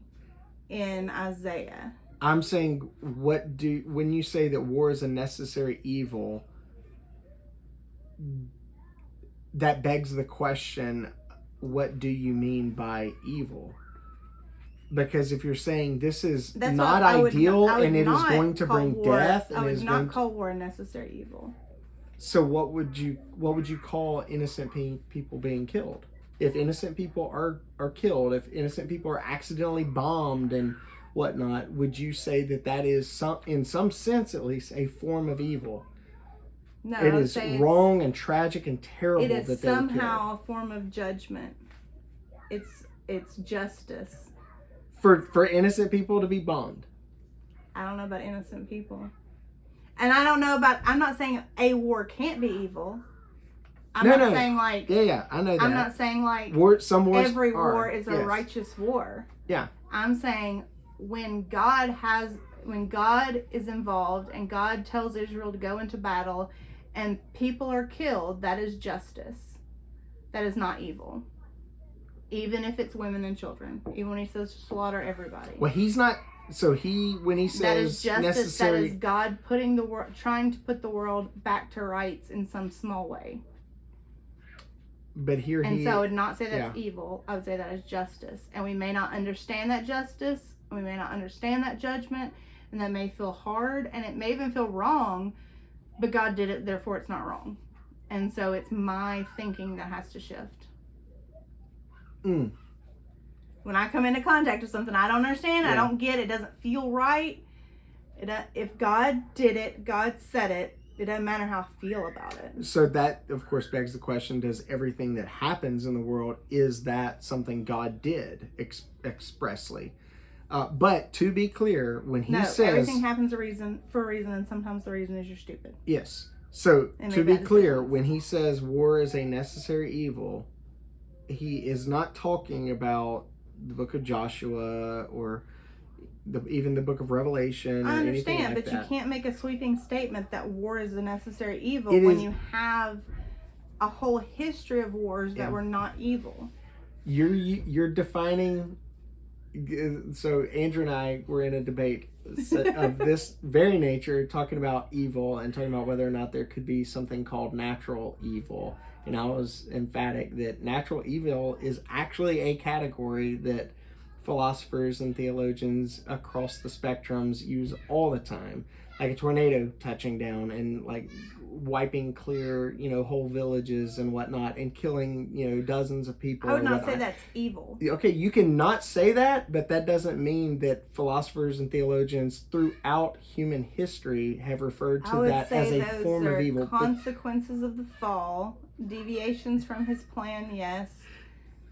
S2: in Isaiah.
S1: I'm saying, when you say that war is a necessary evil, that begs the question, what do you mean by evil? Because if you're saying this is not ideal and it is going to bring death,
S2: I would not call war a necessary evil.
S1: So what would you call innocent people being killed? If innocent people are killed, if innocent people are accidentally bombed and whatnot, would you say that is in some sense at least a form of evil?
S2: No,
S1: it is wrong and tragic and terrible.
S2: It is somehow a form of judgment. It's justice.
S1: For innocent people to be bombed.
S2: I don't know about innocent people. And I don't know about, I'm not saying a war can't be evil. I'm not saying like...
S1: Yeah, I know that.
S2: I'm not saying like
S1: some wars
S2: every war is a righteous war.
S1: Yeah.
S2: I'm saying when God is involved and God tells Israel to go into battle and people are killed, that is justice. That is not evil. Even if it's women and children. Even when he says to slaughter everybody.
S1: Well, he's not... So when he says
S2: that is justice,
S1: necessary...
S2: that is God trying to put the world back to rights in some small way.
S1: But here
S2: so I would not say that's evil. I would say that is justice. And we may not understand that justice. We may not understand that judgment. And that may feel hard. And it may even feel wrong. But God did it, therefore it's not wrong. And so it's my thinking that has to shift. When I come into contact with something I don't understand, I don't get, it doesn't feel right. If God did it, God said it, it doesn't matter how I feel about it.
S1: So that, of course, begs the question, does everything that happens in the world, is that something God did expressly? But to be clear, when he says...
S2: everything happens for a reason, and sometimes the reason is you're stupid.
S1: Yes. So, to be clear, when he says war is a necessary evil, he is not talking about the book of Joshua or even the book of Revelation.
S2: I understand, but you can't make a sweeping statement that war is a necessary evil when you have a whole history of wars that were not evil.
S1: You're defining... So Andrew and I were in a debate of this very nature, talking about evil and talking about whether or not there could be something called natural evil. And I was emphatic that natural evil is actually a category that philosophers and theologians across the spectrums use all the time. Like a tornado touching down and like wiping clear, whole villages and whatnot, and killing, dozens of people.
S2: I would not say that's evil.
S1: Okay, you can not say that, but that doesn't mean that philosophers and theologians throughout human history have referred to that as a form of evil.
S2: Consequences of the fall, deviations from his plan, yes.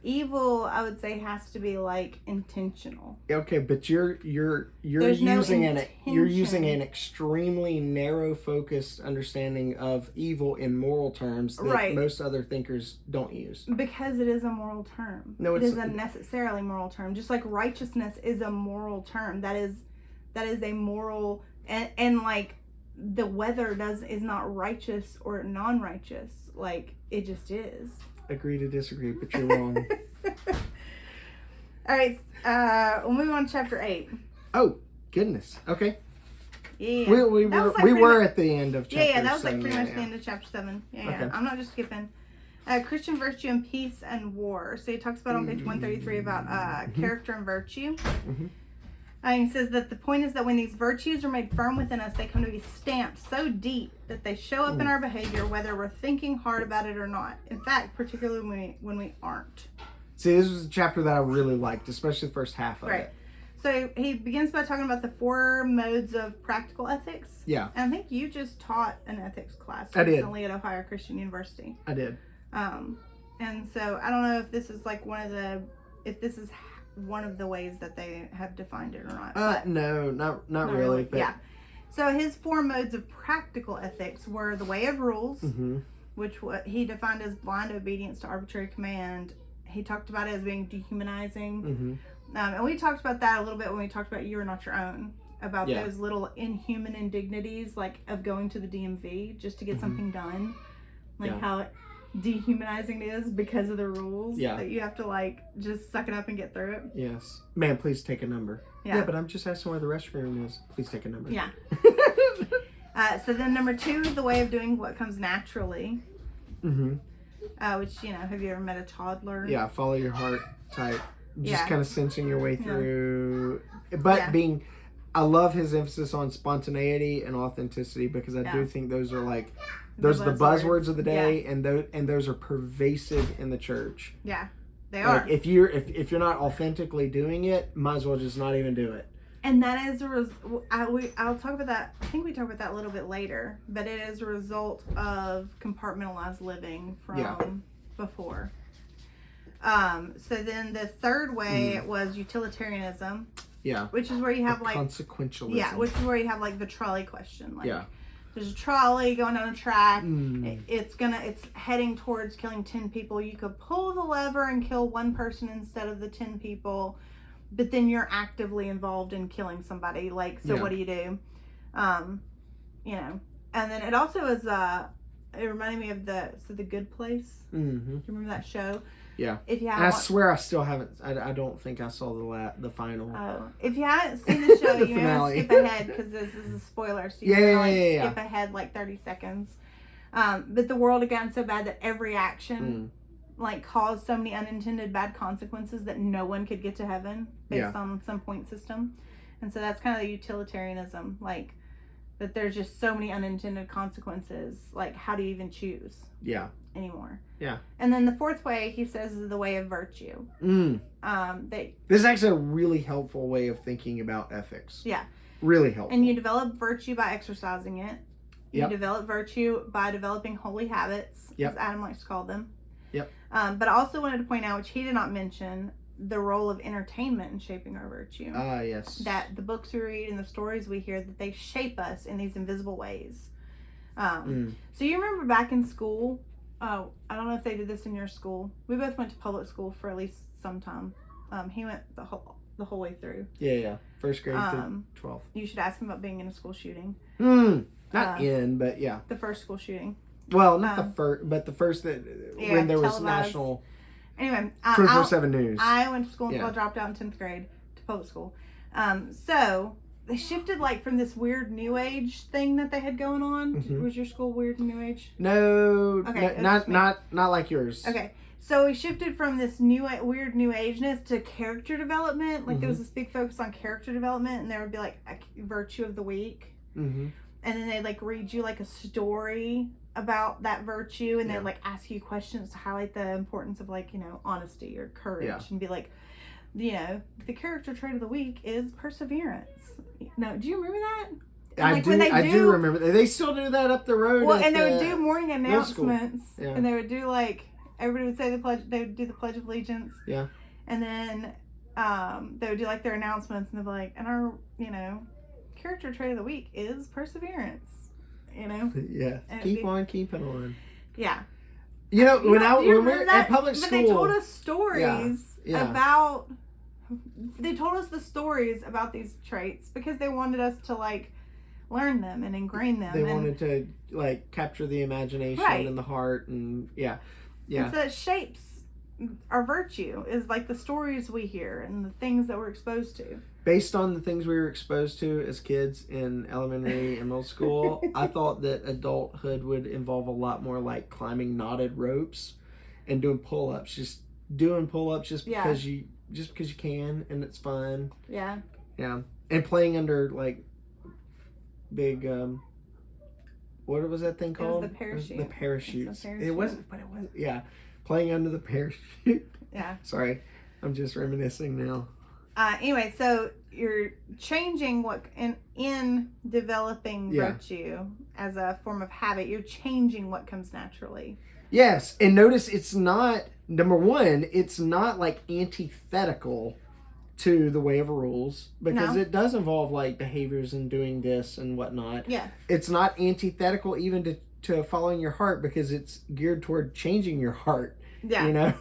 S2: Evil, I would say, has to be like intentional.
S1: Okay, but you're using an extremely narrow focused understanding of evil in moral terms that most other thinkers don't use.
S2: Because it is a moral term. No, it is a necessarily moral term. Just like righteousness is a moral term. That is a moral, and like the weather is not righteous or non-righteous. Like it just is.
S1: Agree to disagree, but you're wrong.
S2: All right, we'll move on to chapter 8.
S1: Oh, goodness. Okay.
S2: Yeah.
S1: We were at the end of chapter 7.
S2: Yeah, that was like pretty much the end of chapter 7. Yeah, okay. I'm not just skipping. Christian virtue and peace and war. So he talks about on page 133 about character and virtue. He says that the point is that when these virtues are made firm within us, they come to be stamped so deep that they show up in our behavior, whether we're thinking hard about it or not. In fact, particularly when we aren't.
S1: See, this was a chapter that I really liked, especially the first half of it.
S2: So he begins by talking about the 4 modes of practical ethics. Yeah. And I think you just taught an ethics class recently at Ohio Christian University.
S1: I did.
S2: And so I don't know if this is like one of the ways that they have defined it or not.
S1: No, not really. But...
S2: Yeah. So his 4 modes of practical ethics were the way of rules, which he defined as blind obedience to arbitrary command. He talked about it as being dehumanizing. And we talked about that a little bit when we talked about You Are Not Your Own, about those little inhuman indignities, like of going to the DMV just to get something done. Like how dehumanizing it is because of the rules. Yeah. That you have to like just suck it up and get through it.
S1: Yes. Man, please take a number. Yeah, but I'm just asking where the restroom is. Please take a number.
S2: Yeah. So then number 2 is the way of doing what comes naturally. Which, have you ever met a toddler?
S1: Yeah, follow your heart type. Just kind of sensing your way through. But I love his emphasis on spontaneity and authenticity, because I do think those are like, those are the buzzwords of the day, and those are pervasive in the church.
S2: Yeah, they are.
S1: If you're not authentically doing it, might as well just not even do it.
S2: And that is I'll talk about that. I think we talk about that a little bit later, but it is a result of compartmentalized living from before. So then the third way was utilitarianism. Yeah. Which is where you have like
S1: consequentialism.
S2: Yeah, which is where you have like the trolley question. Like, there's a trolley going down a track. It's heading towards killing 10 people. You could pull the lever and kill 1 person instead of the 10 people, but then you're actively involved in killing somebody. Like, so what do you do? And then it also is it reminded me of the Good Place. Do you remember that show?
S1: Yeah. I swear I still haven't. I don't think I saw the final.
S2: Oh, if you haven't seen the show, you may skip ahead because this is a spoiler. So you skip ahead like 30 seconds. But the world had gotten so bad that every action like caused so many unintended bad consequences that no one could get to heaven based on some point system. And so that's kind of the utilitarianism, like that there's just so many unintended consequences. Like, how do you even choose? Yeah. Anymore. Yeah. And then the 4th way, he says, is the way of virtue.
S1: This is actually a really helpful way of thinking about ethics. Yeah. Really helpful.
S2: And you develop virtue by exercising it. You develop virtue by developing holy habits, as Adam likes to call them. Yep. But I also wanted to point out, which he did not mention, the role of entertainment in shaping our virtue.
S1: Yes.
S2: That the books we read and the stories we hear, that they shape us in these invisible ways. So you remember back in school, I don't know if they did this in your school. We both went to public school for at least some time. He went the whole way through.
S1: Yeah. First grade through 12th.
S2: You should ask him about being in a school shooting.
S1: Not but yeah.
S2: The first school shooting.
S1: Well, not the first, but the first that when there was national.
S2: Anyway,
S1: 24/7 news.
S2: I went to school until I dropped out in 10th grade to public school. So they shifted like from this weird New Age thing that they had going on. Was your school weird and New Age?
S1: No, okay, not like yours.
S2: Okay, so we shifted from this weird New Ageness to character development. Like there was this big focus on character development, and there would be like a virtue of the week, and then they'd like read you like a story about that virtue, and they'd like ask you questions to highlight the importance of like honesty or courage, and be like, the character trait of the week is perseverance. No, do you remember that?
S1: I do remember. They still do that up the road.
S2: Well, and they would do morning announcements, and they would do like everybody would say the pledge. They would do the Pledge of Allegiance. Yeah. And then they would do like their announcements, and they'd be like, and our character trait of the week is perseverance.
S1: Yeah. Keep on keeping on.
S2: Yeah.
S1: When we were at public school,
S2: but they told us stories about. They told us the stories about these traits because they wanted us to like learn them and ingrain them.
S1: They wanted to like capture the imagination and the heart, and yeah.
S2: And so it shapes our virtue is like the stories we hear and the things that we're exposed to.
S1: based on the things we were exposed to as kids in elementary and middle school, I thought that adulthood would involve a lot more like climbing knotted ropes and doing pull-ups. Just doing pull-ups just because you can and it's fun.
S2: Yeah.
S1: Yeah. And playing under like big what was that thing called?
S2: It was the parachute.
S1: The parachutes.
S2: It's the parachute.
S1: It wasn't, but it was, yeah. Playing under the parachute.
S2: Yeah.
S1: Sorry, I'm just reminiscing now.
S2: Anyway, so you're changing what in developing virtue as a form of habit. You're changing what comes naturally.
S1: Yes, and notice it's not, number one, it's not like antithetical to the way of rules, because it does involve like behaviors and doing this and whatnot.
S2: Yeah.
S1: It's not antithetical even to following your heart, because it's geared toward changing your heart.
S2: Yeah.
S1: You know,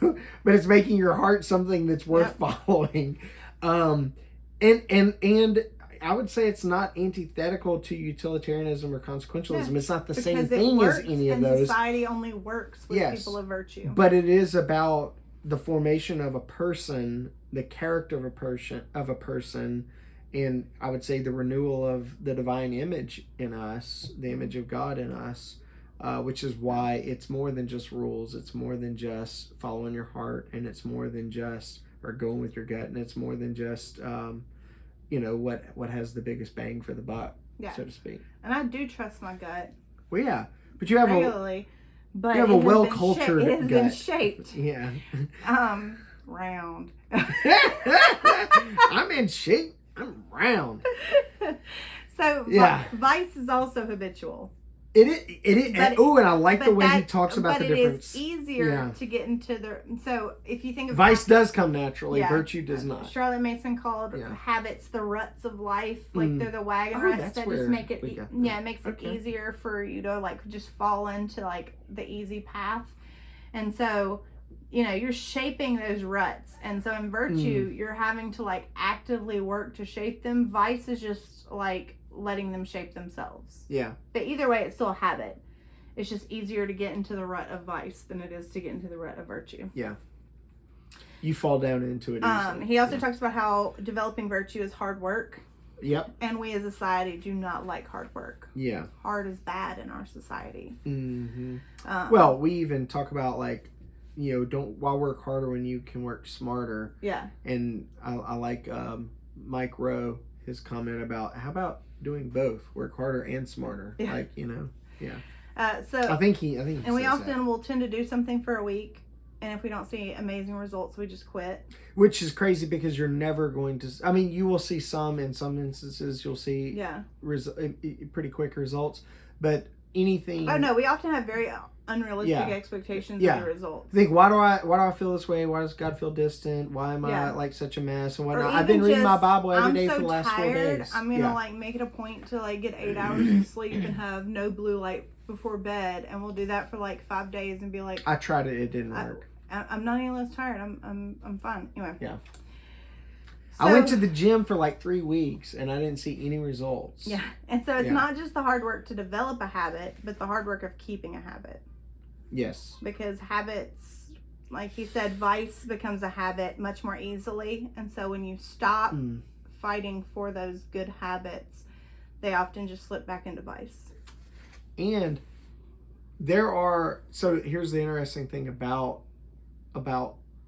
S1: but it's making your heart something that's worth following. And I would say it's not antithetical to utilitarianism or consequentialism. It's not the same thing as any of those.
S2: Society only works with people of virtue.
S1: But it is about the formation of a person, the character of a person, and I would say the renewal of the divine image in us, the image of God in us, which is why it's more than just rules. It's more than just following your heart, and it's more than just or going with your gut, and it's more than just what has the biggest bang for the buck, so to speak.
S2: And I do trust my gut.
S1: Well, yeah, but you have
S2: regularly. But
S1: you have a well-cultured gut.
S2: It has been shaped.
S1: Yeah.
S2: Round.
S1: I'm in shape. I'm round.
S2: So vice is also habitual.
S1: It is. And I like the way he talks about the difference.
S2: But it is easier to get into the. So if you think of
S1: vice does come naturally, virtue does not.
S2: Charlotte Mason called habits the ruts of life. Like they're the wagon ruts that just make it. It makes it easier for you to like just fall into like the easy path, and so you're shaping those ruts, and so in virtue you're having to like actively work to shape them. Vice is just like letting them shape themselves. Yeah. But either way, it's still a habit. It's just easier to get into the rut of vice than it is to get into the rut of virtue.
S1: Yeah. You fall down into it easily.
S2: He also talks about how developing virtue is hard work.
S1: Yep.
S2: And we as a society do not like hard work.
S1: Yeah.
S2: Hard is bad in our society.
S1: Mm-hmm. Well, we even talk about like, why work harder when you can work smarter. Yeah. And I like Mike Rowe, his comment about how about doing both, work harder and smarter. Yeah. Like, So I think he
S2: and we often will tend to do something for a week, and if we don't see amazing results, we just quit.
S1: Which is crazy, because you're never going to. I mean, you will see some in some instances. You'll see pretty quick results, but anything.
S2: Oh no, we often have very unrealistic expectations of the results.
S1: Think, why do I feel this way? Why does God feel distant? Why am I like such a mess and whatnot? I've been reading my Bible every day for the last 4 days.
S2: I'm gonna like make it a point to like get 8 hours of sleep and have no blue light before bed, and we'll do that for like 5 days and be like,
S1: I tried it, it didn't work.
S2: I'm not any less tired. I'm fine. Anyway.
S1: Yeah. So, I went to the gym for like 3 weeks and I didn't see any results.
S2: Yeah. And so it's not just the hard work to develop a habit, but the hard work of keeping a habit. Yes. Because habits, like he said, vice becomes a habit much more easily. And so when you stop fighting for those good habits, they often just slip back into vice. And
S1: so here's the interesting thing about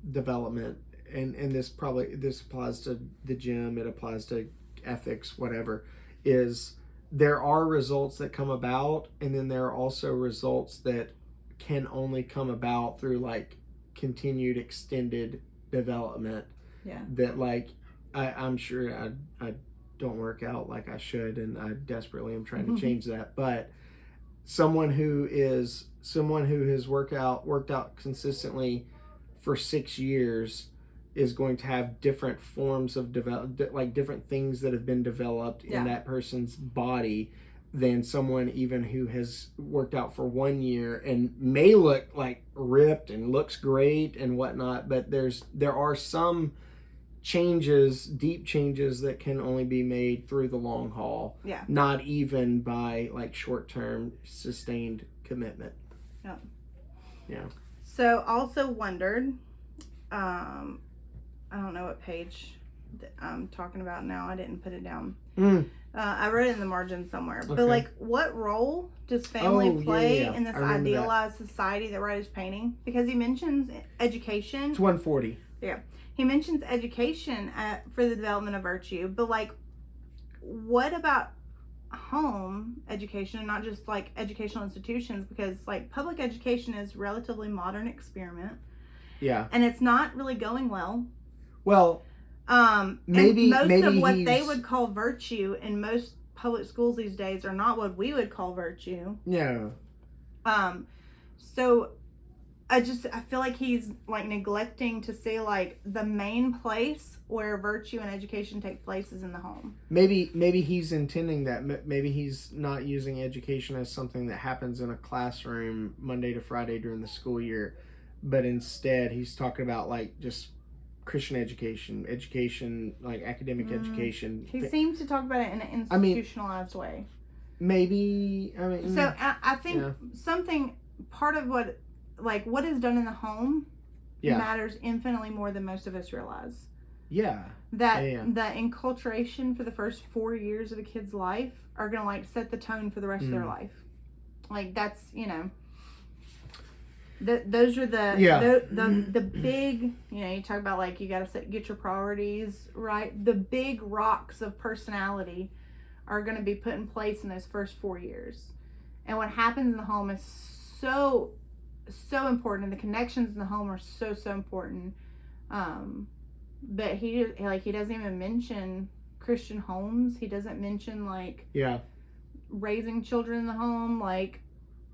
S1: development, and this applies to the gym, it applies to ethics, whatever, is there are results that come about, and then there are also results that can only come about through like continued extended development. Yeah. That like I'm sure I don't work out like I should, and I desperately am trying to change that, but someone who has worked out consistently for 6 years is going to have different forms of like different things that have been developed in that person's body than someone even who has worked out for 1 year and may look like ripped and looks great and whatnot, but there are some deep changes that can only be made through the long haul. Yeah. Not even by like short-term sustained commitment. Yeah. Yeah.
S2: So also wondered, I don't know what page I'm talking about now. I didn't put it down.
S1: Mm.
S2: I wrote it in the margin somewhere.
S1: Okay.
S2: But like, what role does family play in this
S1: I
S2: idealized society that Wright is painting? Because he mentions education.
S1: It's 140.
S2: Yeah, he mentions education for the development of virtue. But like, what about home education and not just like educational institutions? Because like public education is relatively modern experiment.
S1: Yeah.
S2: And it's not really going well.
S1: Well, maybe
S2: most of what they would call virtue in most public schools these days are not what we would call virtue.
S1: Yeah.
S2: So I feel like he's like neglecting to say like the main place where virtue and education take place is in the home.
S1: Maybe he's intending that. Maybe he's not using education as something that happens in a classroom Monday to Friday during the school year, but instead he's talking about like just Christian education, like academic education.
S2: He seems to talk about it in an institutionalized way.
S1: Maybe,
S2: so I think something, part of what is done in the home matters infinitely more than most of us realize.
S1: Yeah.
S2: That the enculturation for the first 4 years of a kid's life are going to like set the tone for the rest of their life. Like that's, those are the big, you talk about like you got to get your priorities right. The big rocks of personality are going to be put in place in those first 4 years. And what happens in the home is so important, and the connections in the home are so important. But he doesn't even mention Christian homes. He doesn't mention raising children in the home,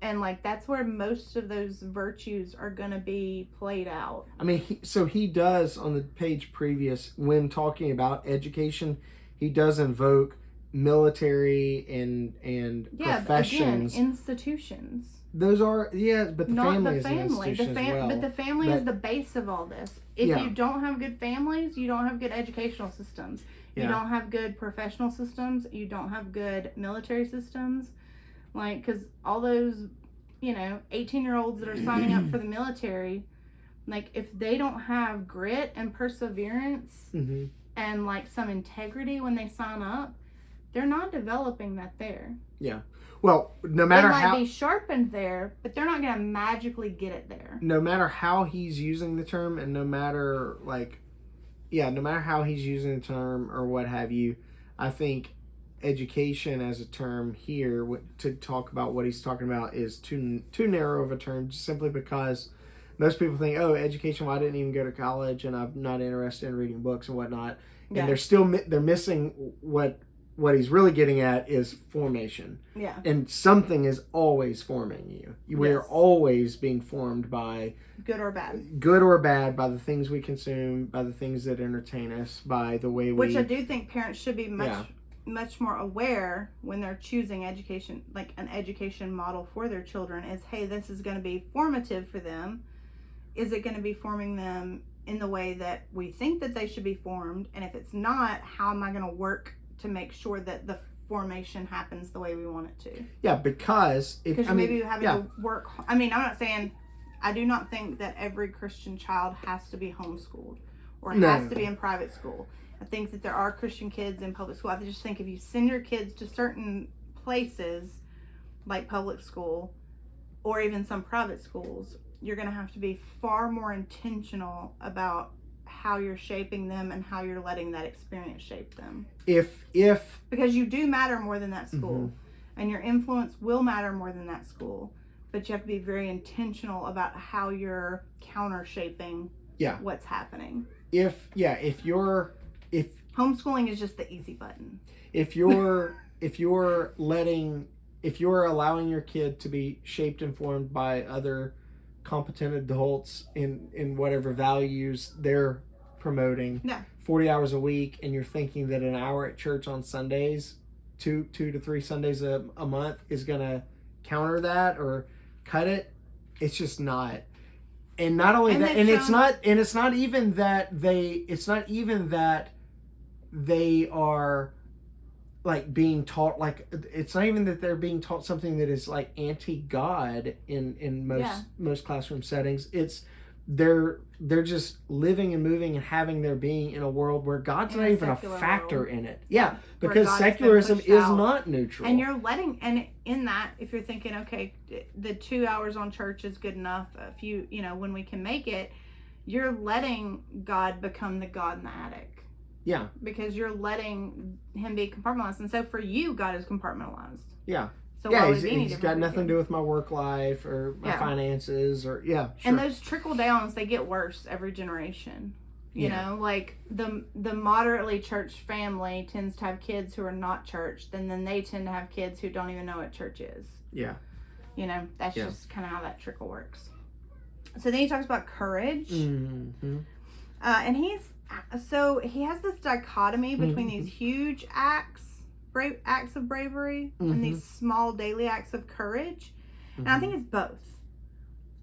S2: and that's where most of those virtues are going to be played out. I mean,
S1: he does on the page previous, when talking about education, he does invoke military and professions.
S2: Again, institutions.
S1: Those are, but the
S2: not
S1: family
S2: the
S1: is
S2: family.
S1: an institution as well.
S2: But the family is the base of all this. If you don't have good families, you don't have good educational systems. You don't have good professional systems. You don't have good military systems. Because all those, 18-year-olds that are signing up for the military, if they don't have grit and perseverance and some integrity when they sign up, they're not developing that there.
S1: Yeah. Well, no matter how...
S2: It might be sharpened there, but they're not going to magically get it there.
S1: No matter how he's using the term, and no matter, no matter how he's using the term or what have you, I think education as a term here, to talk about what he's talking about, is too narrow of a term, just simply because most people think, oh, education, well, I didn't even go to college, and I'm not interested in reading books and whatnot. And they're missing what he's really getting at is formation.
S2: Yeah.
S1: And something is always forming you. We're always being formed by...
S2: Good or bad.
S1: Good or bad, by the things we consume, by the things that entertain us, by the way we...
S2: Which I do think parents should be much more aware when they're choosing education, an education model for their children, is, hey, this is going to be formative for them. Is it going to be forming them in the way that we think that they should be formed? And if it's not, how am I going to work to make sure that the formation happens the way we want it to?
S1: Yeah, because
S2: maybe you having to work. I mean, I'm not saying, I do not think that every Christian child has to be homeschooled or has to be in private school. I think that there are Christian kids in public school. I just think if you send your kids to certain places like public school or even some private schools, you're going to have to be far more intentional about how you're shaping them and how you're letting that experience shape them. Because you do matter more than that school, and your influence will matter more than that school, but you have to be very intentional about how you're counter shaping what's happening. If homeschooling is just the easy button.
S1: If you're allowing your kid to be shaped and formed by other competent adults in whatever values they're promoting, 40 hours a week, and you're thinking that an hour at church on Sundays, two to three Sundays a month, is gonna counter that or cut it, it's just not. And not only that, it's not even that they are being taught, it's not even that they're being taught something that is anti-God in most classroom settings. It's they're just living and moving and having their being in a world where God's not even a factor in it. Yeah, because secularism is not neutral.
S2: And you're letting, and in that, if you're thinking, okay, the 2 hours on church is good enough, if you know, when we can make it, you're letting God become the God in the attic.
S1: Yeah.
S2: Because you're letting him be compartmentalized. And so for you, God is compartmentalized.
S1: Yeah.
S2: So
S1: yeah, he's got nothing to do with my work life or my finances or sure.
S2: And those trickle downs, they get worse every generation. You know, like the moderately church family tends to have kids who are not churched, and then they tend to have kids who don't even know what church is. Yeah. You know, that's just kind of how that trickle works. So then he talks about courage. Mm-hmm. And he has this dichotomy between these huge acts of bravery and these small daily acts of courage. And I think it's both.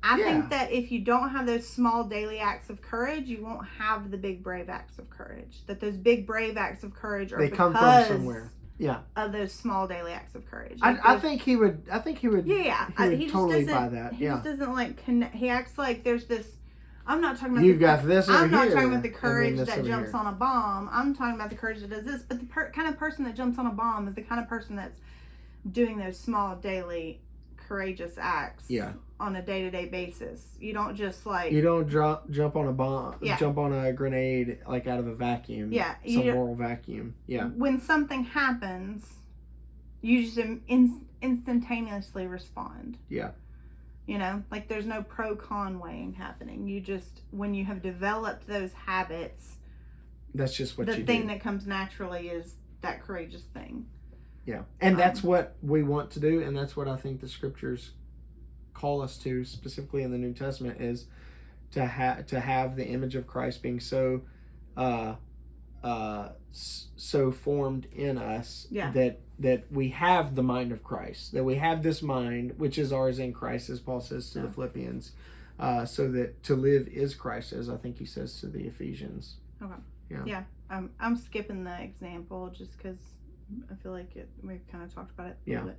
S2: I think that if you don't have those small daily acts of courage, you won't have the big brave acts of courage. That those big brave acts of courage are
S1: come from somewhere. Yeah.
S2: Of those small daily acts of courage.
S1: Like I think he would. He would totally buy that.
S2: He just doesn't like connect. He acts like there's this. I'm not talking about.
S1: You've got this.
S2: I'm not talking about the courage that jumps on a bomb. I'm talking about the courage that does this. But the kind of person that jumps on a bomb is the kind of person that's doing those small daily courageous acts. Yeah. On a day-to-day basis. You don't just like. You don't
S1: jump on a bomb. Yeah. Jump on a grenade like out of a vacuum. Yeah. Some moral vacuum. Yeah.
S2: When something happens, you just instantaneously respond. Yeah. You know, like there's no pro-con weighing happening. You just, when you have developed those habits,
S1: that's just what
S2: the thing that comes naturally is that courageous thing.
S1: Yeah. And that's what we want to do. And that's what I think the scriptures call us to, specifically in the New Testament, is to have the image of Christ being so formed in us that we have the mind of Christ, that we have this mind which is ours in Christ, as Paul says to the Philippians, so that to live is Christ, as I think he says to the Ephesians.
S2: Okay. Yeah. I'm skipping the example just because I feel like we've kind of talked about it a little bit.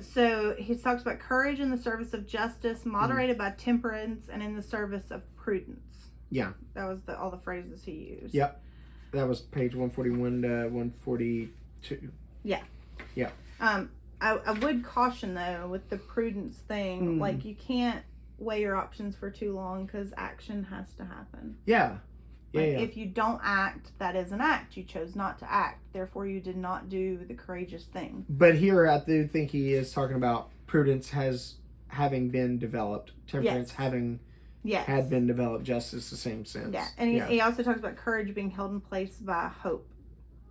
S2: So he talks about courage in the service of justice, moderated by temperance, and in the service of prudence. Yeah. That was all the phrases he used.
S1: Yep. That was page 141 to 142. Yeah. Yeah.
S2: I would caution, though, with the prudence thing, like you can't weigh your options for too long because action has to happen. Yeah. If you don't act, that is an act. You chose not to act. Therefore, you did not do the courageous thing.
S1: But here, I do think he is talking about prudence having been developed. Temperance having had been developed, justice, the same sense.
S2: Yeah. And he also talks about courage being held in place by hope.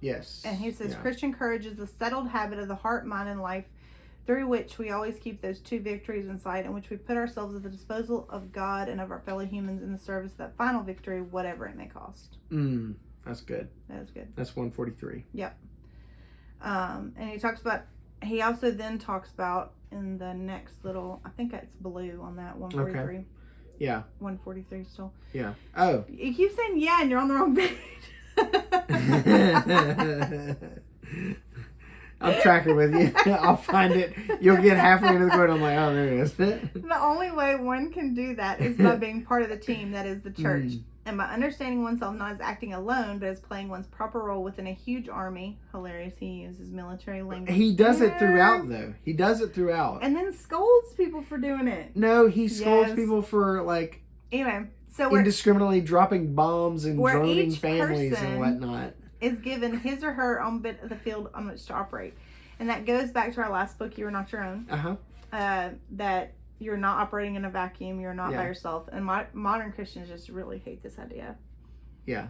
S2: Yes. And he says Christian courage is the settled habit of the heart, mind, and life through which we always keep those two victories in sight, in which we put ourselves at the disposal of God and of our fellow humans in the service of that final victory, whatever it may cost.
S1: That's good.
S2: That is good.
S1: That's 143.
S2: Yep. And he also then talks about in the next little, I think it's blue on that 143. Okay. Yeah. 143 still.
S1: Yeah. Oh.
S2: You keep saying yeah and you're on the wrong page.
S1: I'm tracking with you. I'll find it. You'll get halfway into the quote. I'm like, oh, there it is.
S2: The only way one can do that is by being part of the team that is the church. And by understanding oneself not as acting alone, but as playing one's proper role within a huge army. Hilarious. He uses military language.
S1: He does it throughout, though. He does it throughout.
S2: And then scolds people for doing it.
S1: No, he scolds people for, like...
S2: Anyway, so
S1: indiscriminately dropping bombs and droning families and whatnot.
S2: Is given his or her own bit of the field on which to operate. And that goes back to our last book, You Are Not Your Own. That you're not operating in a vacuum. You're not by yourself. And modern Christians just really hate this idea. Yeah.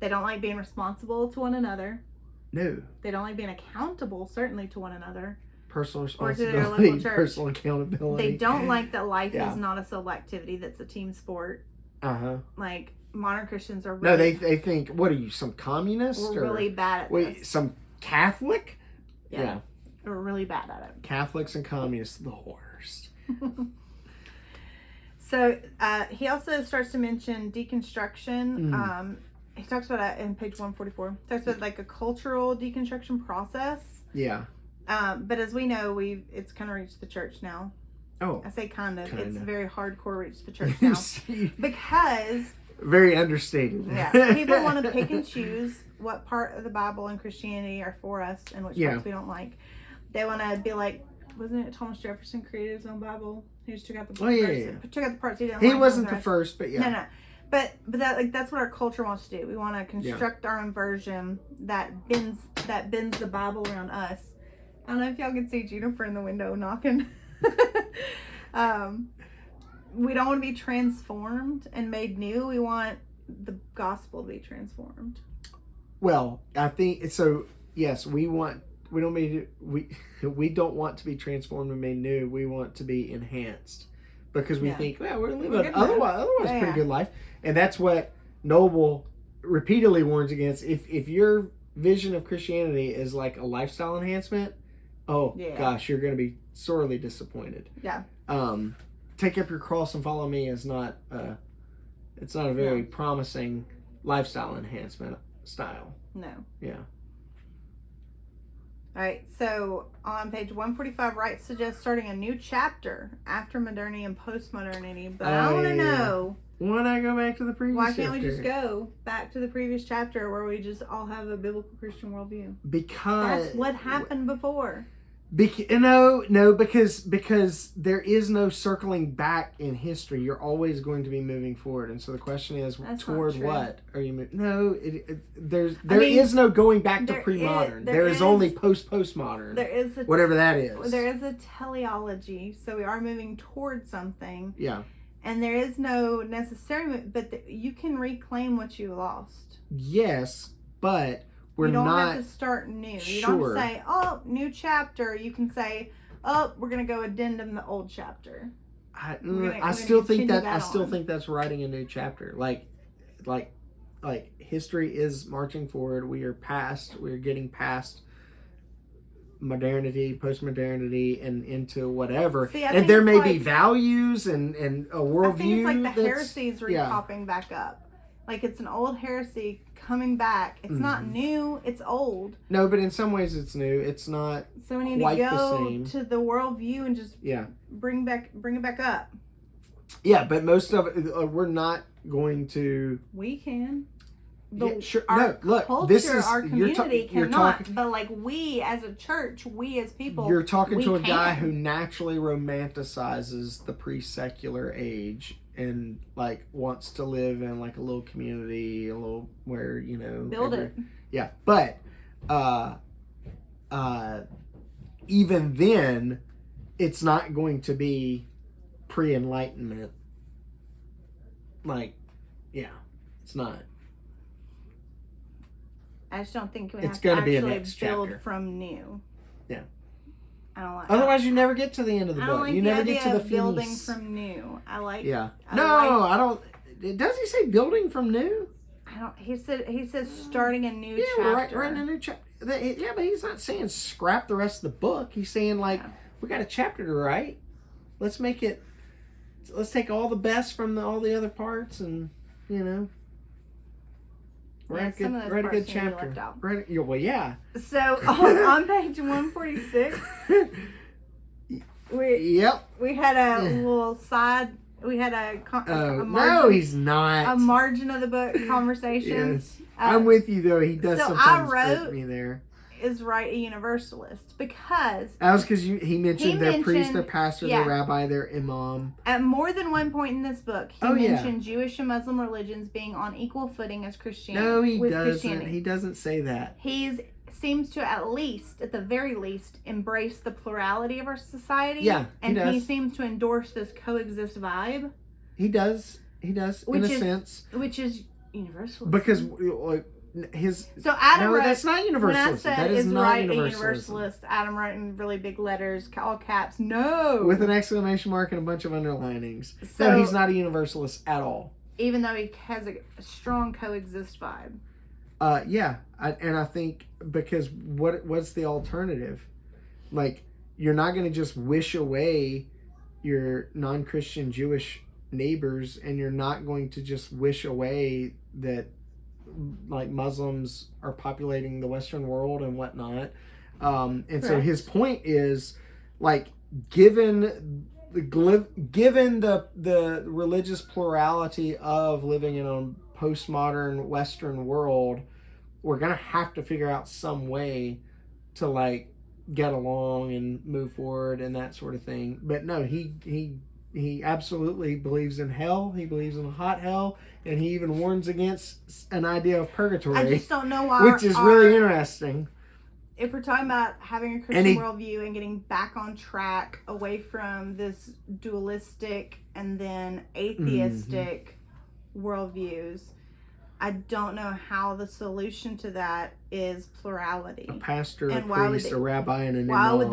S2: They don't like being responsible to one another. No. They don't like being accountable, certainly, to one another.
S1: Personal responsibility, or to their local church. Personal accountability.
S2: They don't like that life is not a solo activity, that's a team sport. Like... Modern Christians are really...
S1: No, they think, what are you, some communist?
S2: We're really bad at this.
S1: Some Catholic?
S2: Yeah. We're really bad at it.
S1: Catholics and communists, the worst.
S2: So, he also starts to mention deconstruction. He talks about it in page 144. He talks about like a cultural deconstruction process. Yeah. But as we know, it's kind of reached the church now.
S1: Oh.
S2: I say kind of.
S1: Kinda.
S2: It's very hardcore reach the church now. Because...
S1: Very understated.
S2: Yeah. People want to pick and choose what part of the Bible and Christianity are for us and which parts we don't like. They want to be like, wasn't it Thomas Jefferson created his own Bible? He just took out the parts. Took out the parts he didn't like.
S1: He wasn't the first, but yeah.
S2: No. But that's what our culture wants to do. We want to construct our own version that bends the Bible around us. I don't know if y'all can see Juniper in the window knocking. We don't want to be transformed and made new. We want the gospel to be transformed.
S1: Well, I think so. Yes, we don't want to be transformed and made new. We want to be enhanced because we think, well, we're living otherwise pretty good life, and that's what Noble repeatedly warns against. If your vision of Christianity is like a lifestyle enhancement, gosh, you're going to be sorely disappointed.
S2: Yeah.
S1: Take up your cross and follow me is not it's not a very promising lifestyle enhancement style.
S2: No.
S1: Yeah.
S2: All right, so on page 145, Wright suggests starting a new chapter after modernity and postmodernity. But I want to know,
S1: why not go back to the previous chapter?
S2: Why can't we just go back to the previous chapter where we just all have a biblical Christian worldview?
S1: Because
S2: that's what happened before.
S1: Because there is no circling back in history. You're always going to be moving forward, and so the question is, toward what are you moving? No, there is no going back to pre-modern. There is only postmodern.
S2: There is
S1: whatever that is.
S2: There is a teleology, so we are moving towards something.
S1: Yeah,
S2: and there is no necessary, but you can reclaim what you lost.
S1: Yes, but.
S2: You don't have to start new. You don't say, new chapter. You can say, we're going to go addendum the old chapter.
S1: I still think that's writing a new chapter. Like history is marching forward. We're getting past modernity, postmodernity, and into whatever. And there may be values and a worldview. I think
S2: it's like the heresies popping back up. Like it's an old heresy coming back. It's not new, it's old.
S1: No, but in some ways it's new. It's not
S2: so we need to go to the worldview and just bring it back up.
S1: Yeah, but most of it, we're not going to...
S2: We can.
S1: Sure.
S2: Our culture, our community cannot.
S1: Talking,
S2: but like we as a church, we as people,
S1: you're talking to a guy who naturally romanticizes the pre-secular age and like wants to live in like a little community, a little where
S2: build it.
S1: Yeah, but even then, it's not going to be pre-enlightenment. Like, it's not.
S2: I just don't think we have to actually build from new.
S1: Yeah.
S2: I don't like.
S1: Otherwise, you never get to the end of the book.
S2: Like
S1: you never get to the
S2: building from new. I like.
S1: Yeah. I don't. Does he say building from new?
S2: I don't. He says starting a new chapter.
S1: Writing a new chapter. Yeah, but he's not saying scrap the rest of the book. He's saying we got a chapter to write. Let's make it. Let's take all the best from all the other parts and write a good chapter. Well, yeah.
S2: So on page 146, we had a little side. We had a margin,
S1: no, he's not.
S2: A margin of the book conversation.
S1: Yes, I'm with you though. He does sometimes put me there.
S2: Is Wright a universalist? Because
S1: that was because he mentioned their priest, their pastor, their rabbi, their imam.
S2: At more than one point in this book, he mentioned Jewish and Muslim religions being on equal footing as Christianity.
S1: No, he doesn't. He doesn't say that.
S2: He seems to at the very least, embrace the plurality of our society.
S1: Yeah,
S2: and he seems to endorse this coexist vibe.
S1: He does. In a sense,
S2: which is universalism.
S1: Because
S2: Adam Wright,
S1: that's not universalist. That is not
S2: universalist. Adam Wright in really big letters, all caps. No,
S1: with an exclamation mark and a bunch of underlinings. So, no, he's not a universalist at all.
S2: Even though he has a strong coexist vibe.
S1: I think because what's the alternative? Like, you're not going to just wish away your non-Christian Jewish neighbors, and you're not going to just wish away that like Muslims are populating the Western world and whatnot. And so his point is, like, given given the religious plurality of living in a postmodern Western world, we're gonna have to figure out some way to like get along and move forward and that sort of thing. But no, he absolutely believes in hell. He believes in a hot hell, and he even warns against an idea of purgatory.
S2: I just don't know why.
S1: Which is really interesting.
S2: If we're talking about having a Christian worldview and getting back on track away from this dualistic and then atheistic worldviews, I don't know how the solution to that is plurality.
S1: A pastor, a priest, a rabbi, and an imam.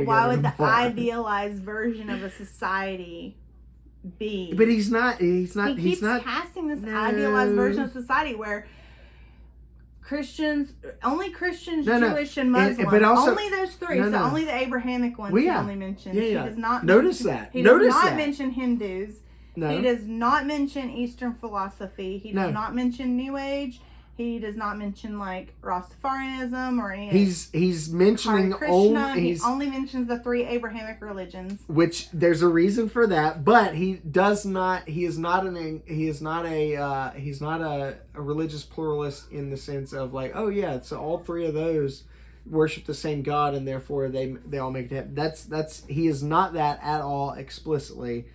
S2: Why would the idealized version of a society be?
S1: But he's not. He
S2: keeps casting this idealized version of society where only Christians, Jewish, and Muslim. But also, only those three. Only the Abrahamic ones he only mentions.
S1: Yeah.
S2: He does not
S1: notice
S2: mention,
S1: that.
S2: He does not mention Hindus.
S1: No.
S2: He does not mention Eastern philosophy. He does not mention New Age. He does not mention like Rastafarianism or any.
S1: He's mentioning
S2: He only mentions the three Abrahamic religions.
S1: Which there's a reason for that, but he does not. He is not a religious pluralist in the sense of like, oh yeah, so all three of those worship the same God and therefore they all make it happen. That's he is not that at all explicitly.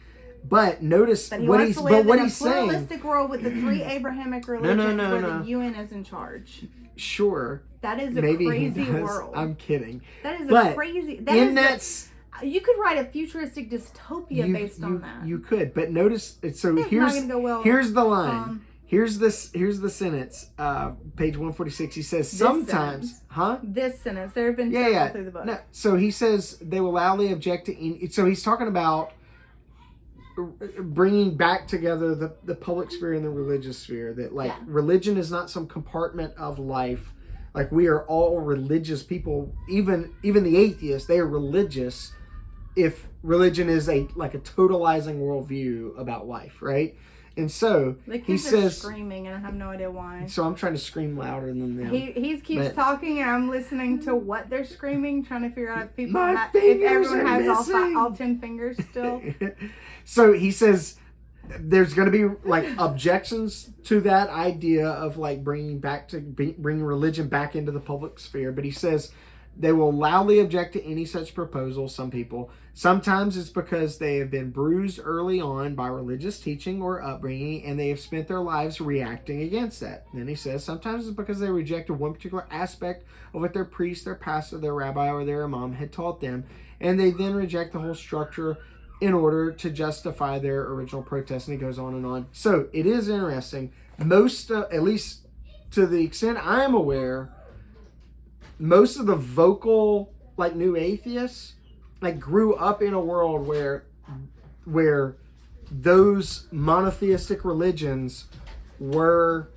S1: But notice what he's saying.
S2: A pluralistic world with the three Abrahamic religions where the UN is in charge.
S1: Sure.
S2: That is a crazy world.
S1: I'm kidding.
S2: That is crazy. You could write a futuristic dystopia based on that.
S1: You could, but notice. So here's the line. Here's the sentence. Page 146. He says sometimes,
S2: This sentence. There have been several through the book.
S1: No, so he says they will loudly object to. So he's talking about bringing back together the public sphere and the religious sphere, that religion is not some compartment of life. Like we are all religious people, even the atheists, they are religious if religion is a totalizing worldview about life, right? And so he says
S2: screaming, and I have no idea why.
S1: So I'm trying to scream louder than them.
S2: He keeps talking, and I'm listening to what they're screaming, trying to figure out if everyone has all 10 fingers still.
S1: So he says there's going to be like objections to that idea of like bringing religion back into the public sphere, but he says they will loudly object to any such proposal. Some people. Sometimes it's because they have been bruised early on by religious teaching or upbringing, and they have spent their lives reacting against that. Then he says sometimes it's because they rejected one particular aspect of what their priest, their pastor, their rabbi, or their imam had taught them, and they then reject the whole structure in order to justify their original protest. And he goes on and on. So it is interesting. Most, at least to the extent I am aware, most of the vocal like new atheists like grew up in a world where those monotheistic religions were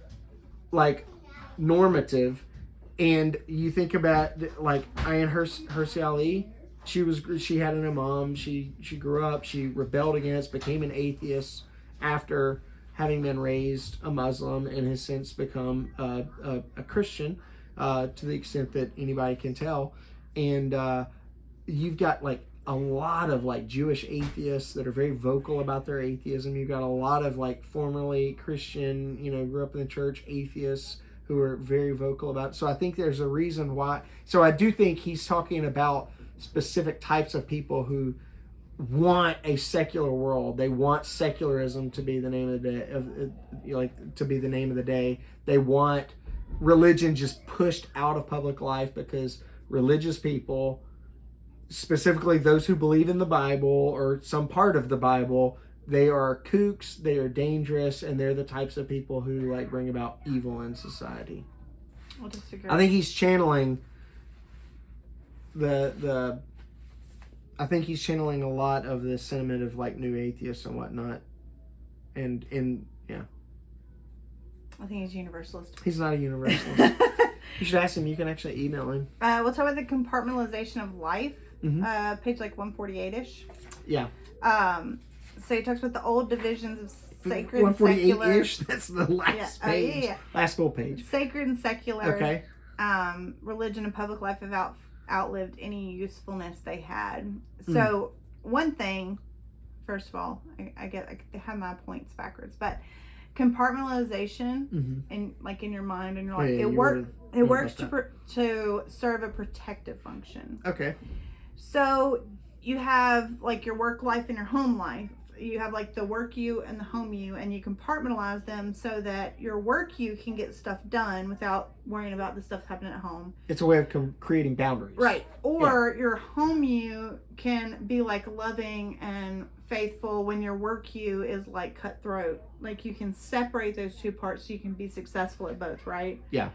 S1: like normative. And you think about like Ayan Hirsi Ali, she had an imam, she grew up, she rebelled against, became an atheist after having been raised a Muslim, and has since become a Christian to the extent that anybody can tell. And you've got like a lot of like Jewish atheists that are very vocal about their atheism. You've got a lot of like formerly Christian, grew up in the church atheists who are very vocal about it. So I think there's a reason why. So I do think he's talking about specific types of people who want a secular world. They want secularism to be the name of the day. They want religion just pushed out of public life because religious people, specifically those who believe in the Bible or some part of the Bible, they are kooks, they are dangerous, and they're the types of people who like bring about evil in society.
S2: I'll disagree.
S1: I think he's channeling I think he's channeling a lot of the sentiment of like new atheists and whatnot. And yeah.
S2: I think he's universalist.
S1: He's not a universalist. You should ask him. You can actually email him.
S2: We'll talk about the compartmentalization of life. Mm-hmm. Page like 148-ish.
S1: Yeah.
S2: So he talks about the old divisions of sacred and secular.
S1: 148-ish? That's the last page.
S2: Yeah.
S1: Last full page.
S2: Sacred and secular.
S1: Okay.
S2: Religion and public life have outlived any usefulness they had. So one thing, first of all, I have my points backwards, but compartmentalization and like in your mind and you're like, it works to serve a protective function.
S1: Okay.
S2: So you have like your work life and your home life. You have like the work you and the home you, and you compartmentalize them so that your work you can get stuff done without worrying about the stuff happening at home.
S1: It's a way of creating boundaries.
S2: Right. Or your home you can be like loving and faithful when your work you is like cutthroat. Like you can separate those two parts so you can be successful at both, right?
S1: Yeah.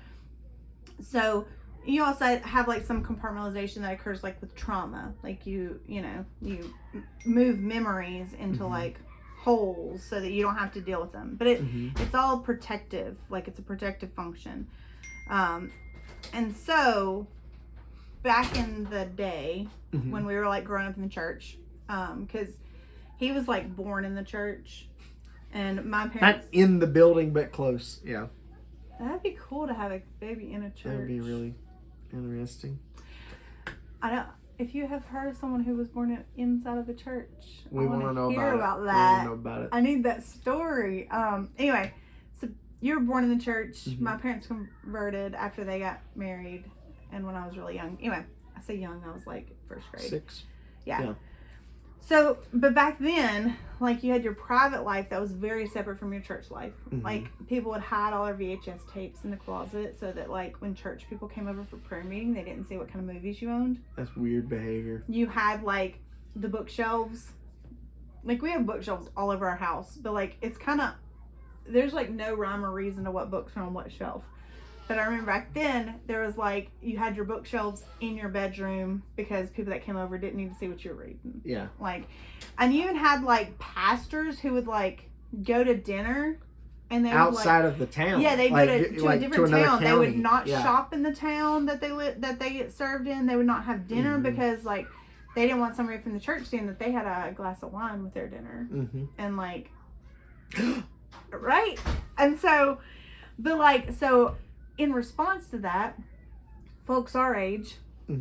S2: So you also have like some compartmentalization that occurs like with trauma. Like you move memories into like holes so that you don't have to deal with them. But it's all protective. Like it's a protective function. And so back in the day when we were like growing up in the church, because he was like born in the church and my parents...
S1: Not in the building, but close. Yeah.
S2: That'd be cool to have a baby in a church.
S1: That'd be really interesting.
S2: I don't. If you have heard of someone who was born inside of the church,
S1: We want to know
S2: hear
S1: about
S2: about
S1: it.
S2: that.
S1: We want to know about it.
S2: I need that story. Anyway, so you were born in the church. My parents converted after they got married, and when I was really young. Anyway, I say young. I was like first grade.
S1: 6.
S2: Yeah. So, but back then, like you had your private life that was very separate from your church life. Like people would hide all their VHS tapes in the closet so that like when church people came over for prayer meeting, they didn't see what kind of movies you owned.
S1: That's weird behavior.
S2: You had like the bookshelves. Like we have bookshelves all over our house, but like it's kind of, there's like no rhyme or reason to what books are on what shelf. But I remember back then, there was like, you had your bookshelves in your bedroom because people that came over didn't need to see what you were reading.
S1: Yeah.
S2: Like, and you even had like pastors who would like go to dinner and they
S1: outside
S2: would,
S1: of the town.
S2: Yeah, they'd
S1: like,
S2: go to a different
S1: to
S2: town.
S1: county.
S2: They would not shop in the town that they get served in. They would not have dinner because like they didn't want somebody from the church seeing that they had a glass of wine with their dinner. And like, right? And so, but like, so in response to that, folks our age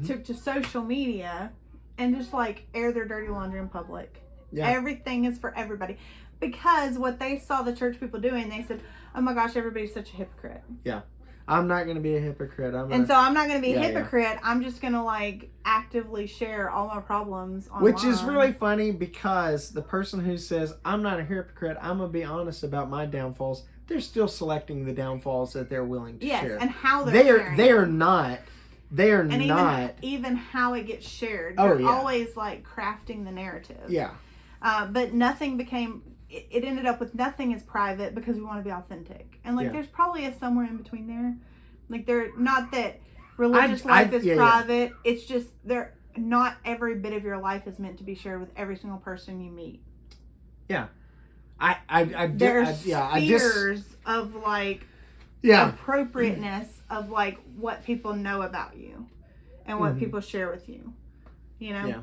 S2: took to social media and just like air their dirty laundry in public. Yeah. Everything is for everybody. Because what they saw the church people doing, they said, oh my gosh, everybody's such a hypocrite.
S1: Yeah. I'm not going to be a hypocrite.
S2: So I'm not going to be a hypocrite. Yeah. I'm just going to like actively share all my problems online.
S1: Which is really funny because the person who says, I'm not a hypocrite, I'm going to be honest about my downfalls, they're still selecting the downfalls that they're willing to share.
S2: Yes, and how they're
S1: not.
S2: Even how it gets shared.
S1: Oh,
S2: they're always like crafting the narrative.
S1: Yeah.
S2: But nothing became... It ended up with nothing is private because we want to be authentic. And like there's probably a somewhere in between there. Like they're not that religious life is private. Yeah. It's just not every bit of your life is meant to be shared with every single person you meet.
S1: Yeah.
S2: There's spheres of like appropriateness of like what people know about you and what people share with you. You know?
S1: Yeah.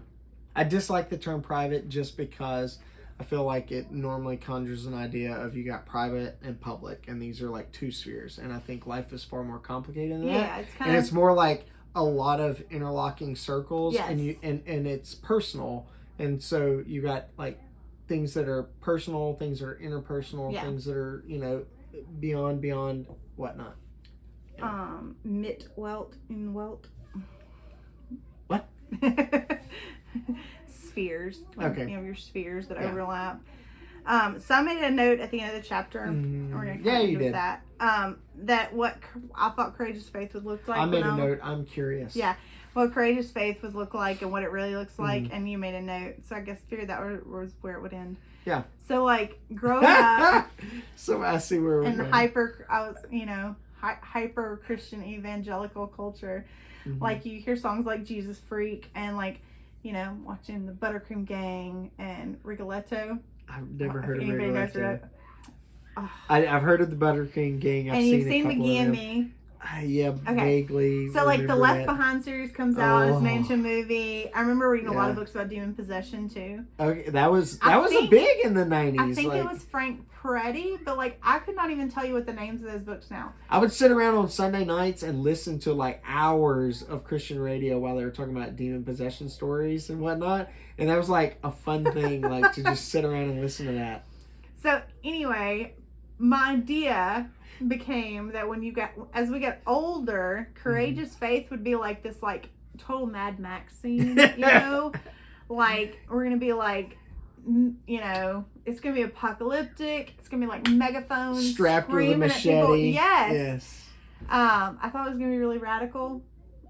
S1: I dislike the term private just because I feel like it normally conjures an idea of you got private and public, and these are like two spheres. And I think life is far more complicated than that.
S2: Yeah,
S1: it's more like a lot of interlocking circles,
S2: yes.
S1: and it's personal. And so you got like things that are personal, things that are interpersonal, things that are beyond whatnot.
S2: Yeah. Mit welt in welt.
S1: What?
S2: Spheres.
S1: Okay.
S2: You know, your spheres that overlap. So I made a note at the end of the chapter. We're going to do that. That what I thought courageous faith would look like.
S1: I made a note. I'm curious.
S2: Yeah. What courageous faith would look like and what it really looks like. And you made a note. So I guess figured that was where it would end.
S1: Yeah.
S2: So like growing up.
S1: So I see where we're going.
S2: Hyper Christian evangelical culture. Like you hear songs like Jesus Freak and like, watching the Buttercream Gang and Rigoletto.
S1: I've never heard of Rigoletto. I've heard of the Buttercream Gang.
S2: You've seen McGee and Me.
S1: Vaguely.
S2: So like the Left Behind series comes out. It's made into a movie. I remember reading a lot of books about demon possession too.
S1: Okay, that was a big in the 90s.
S2: I think it was Frank pretty, but like I could not even tell you what the names of those books now.
S1: I would sit around on Sunday nights and listen to like hours of Christian radio while they were talking about demon possession stories and whatnot. And that was like a fun thing, like to just sit around and listen to that.
S2: So anyway, my idea became that as we get older, courageous faith would be like this like total Mad Max scene, you know? Like we're gonna be like, you know, it's gonna be apocalyptic. It's gonna be like megaphones
S1: strapped with a machete.
S2: Yes. I thought it was gonna be really radical,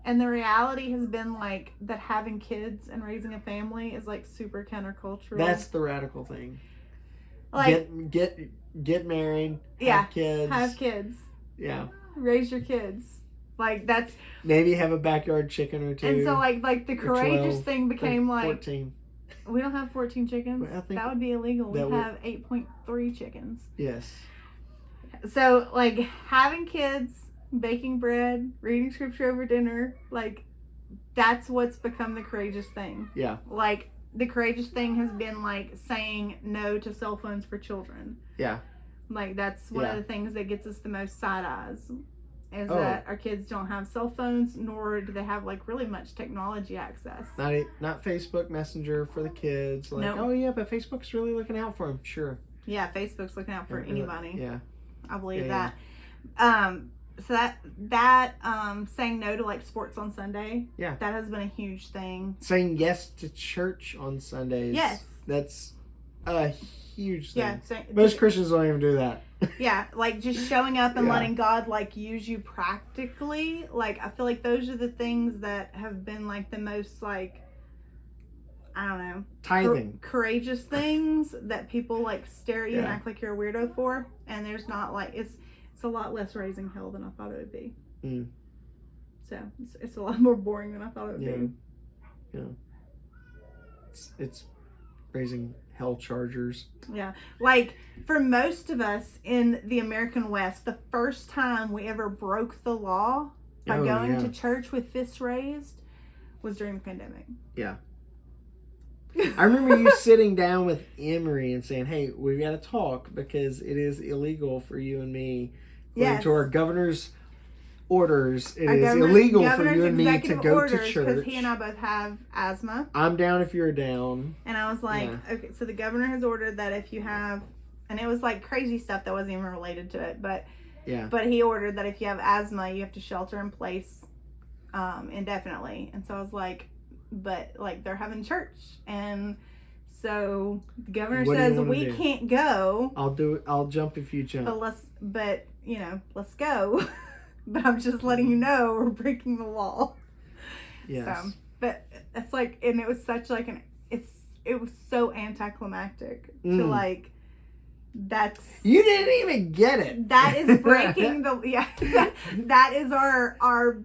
S2: and the reality has been like that having kids and raising a family is like super countercultural.
S1: That's the radical thing.
S2: Like
S1: get married. Have kids. Yeah.
S2: Raise your kids. Like that's
S1: maybe have a backyard chicken or two.
S2: And so like the courageous thing became like
S1: 14.
S2: We don't have 14 chickens. That would be illegal. We have 8.3 chickens.
S1: Yes.
S2: So, like, having kids, baking bread, reading scripture over dinner, like, that's what's become the courageous thing.
S1: Yeah.
S2: Like, the courageous thing has been, like, saying no to cell phones for children.
S1: Yeah.
S2: Like, that's one of the things that gets us the most side eyes. Is that our kids don't have cell phones, nor do they have like really much technology access.
S1: Not Facebook Messenger for the kids. Like, oh yeah, but Facebook's really looking out for them. Sure.
S2: Yeah, Facebook's looking out for anybody.
S1: Yeah.
S2: I believe that. So that saying no to like sports on Sunday.
S1: Yeah.
S2: That has been a huge thing.
S1: Saying yes to church on Sundays.
S2: Yes.
S1: That's a huge thing.
S2: Yeah.
S1: Most Christians don't even do that.
S2: Yeah, like just showing up and letting God like use you practically. Like I feel like those are the things that have been like the most like, I don't know,
S1: tithing,
S2: courageous things that people like stare at you and act like you're a weirdo for. And there's not like it's a lot less raising hell than I thought it would be. So it's a lot more boring than I thought it would be.
S1: Yeah. It's raising hell chargers.
S2: Yeah. Like for most of us in the American West, the first time we ever broke the law by going to church with fists raised was during the pandemic.
S1: Yeah. I remember you sitting down with Emery and saying, hey, we've got to talk because it is illegal for you and me. According to our governor's orders, it is illegal for you and me to go to church.
S2: Because he and I both have asthma.
S1: I'm down if you're down.
S2: And I was like, okay, so the governor has ordered that if you have, and it was like crazy stuff that wasn't even related to it, but he ordered that if you have asthma, you have to shelter in place indefinitely. And so I was like, but like they're having church, and so the governor says we can't go.
S1: I'll jump if you jump.
S2: But let's go. But I'm just letting you know we're breaking the law.
S1: Yes.
S2: So, but it's like, and it was such like it was so anticlimactic to like,
S1: you didn't even get it.
S2: That is breaking that is our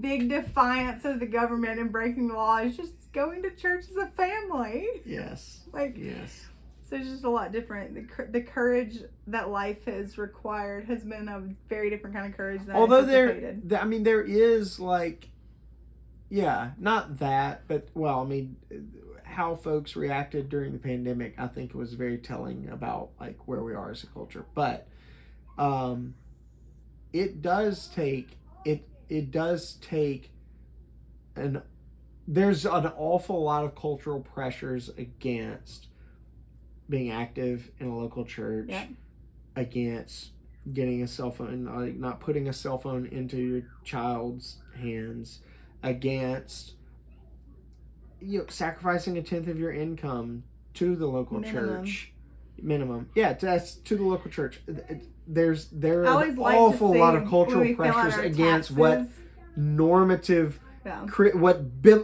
S2: big defiance of the government and breaking the law is just going to church as a family.
S1: Yes. Yes.
S2: So it's just a lot different. The courage that life has required has been a very different kind of courage than I anticipated.
S1: There is like, not that, but how folks reacted during the pandemic, I think was very telling about like where we are as a culture. But it does take there's an awful lot of cultural pressures against being active in a local church, against getting a cell phone, like not putting a cell phone into your child's hands, against sacrificing 1/10 of your income to the local church. Minimum. Yeah, that's to the local church. There are an awful lot of cultural pressures against what normative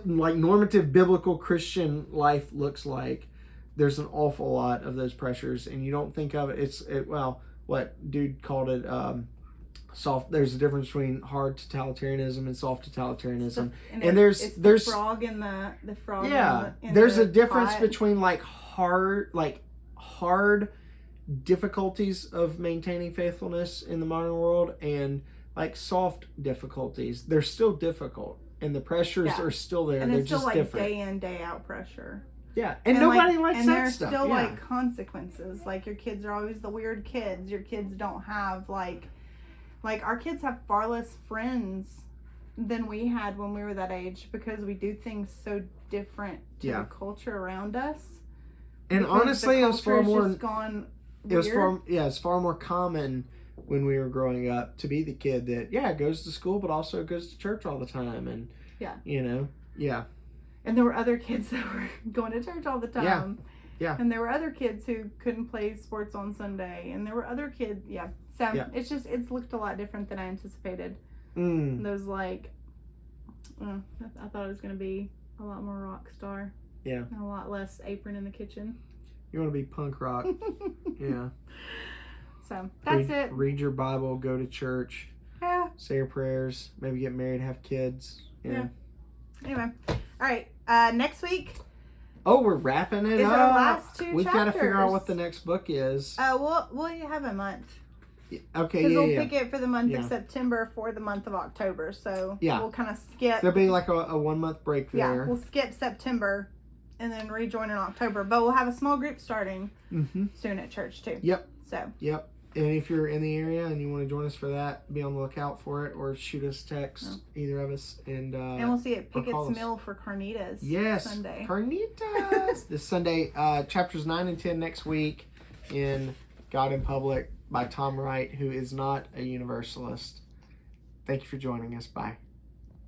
S1: normative biblical Christian life looks like. There's an awful lot of those pressures, and you don't think of it. What dude called it soft. There's a difference between hard totalitarianism and soft totalitarianism, and there's
S2: the frog in the frog.
S1: Yeah, there's a difference between like hard difficulties of maintaining faithfulness in the modern world and like soft difficulties. They're still difficult, and the pressures are still there.
S2: And
S1: they're
S2: it's still
S1: just
S2: like
S1: different.
S2: Day in, day out pressure.
S1: Yeah, and nobody likes
S2: and
S1: that
S2: there's
S1: stuff.
S2: still
S1: Yeah.
S2: like consequences. Like your kids are always the weird kids. Your kids don't have like our kids have far less friends than we had when we were that age because we do things so different to the culture around us.
S1: And
S2: Because
S1: honestly, it was far more.
S2: Gone
S1: it was far. Yeah, it's far more common when we were growing up to be the kid that goes to school but also goes to church all the time and
S2: And there were other kids that were going to church all the time.
S1: Yeah.
S2: And there were other kids who couldn't play sports on Sunday. And there were other kids, So it's looked a lot different than I anticipated. Those I thought it was going to be a lot more rock star.
S1: Yeah.
S2: And a lot less apron in the kitchen.
S1: You want to be punk rock. Yeah.
S2: So that's it.
S1: Read your Bible, go to church.
S2: Yeah.
S1: Say your prayers, maybe get married, have kids. Yeah.
S2: Anyway. All right. Next week.
S1: Oh, we're wrapping it up.
S2: Our last two
S1: We've
S2: chapters.
S1: got to figure out what the next book is.
S2: We'll have a month.
S1: Okay,
S2: because we'll pick it for the month of September for the month of October. So
S1: we'll
S2: kind of skip.
S1: There'll be like a 1 month break there.
S2: Yeah, we'll skip September and then rejoin in October. But we'll have a small group starting soon at church too.
S1: Yep.
S2: So.
S1: Yep. And if you're in the area and you want to join us for that, be on the lookout for it or shoot us a text, either of us. And
S2: we'll see at Pickett's Mill for carnitas.
S1: Yes.
S2: Sunday.
S1: Carnitas. This Sunday, chapters 9 and 10 next week in God in Public by Tom Wright, who is not a universalist. Thank you for joining us. Bye.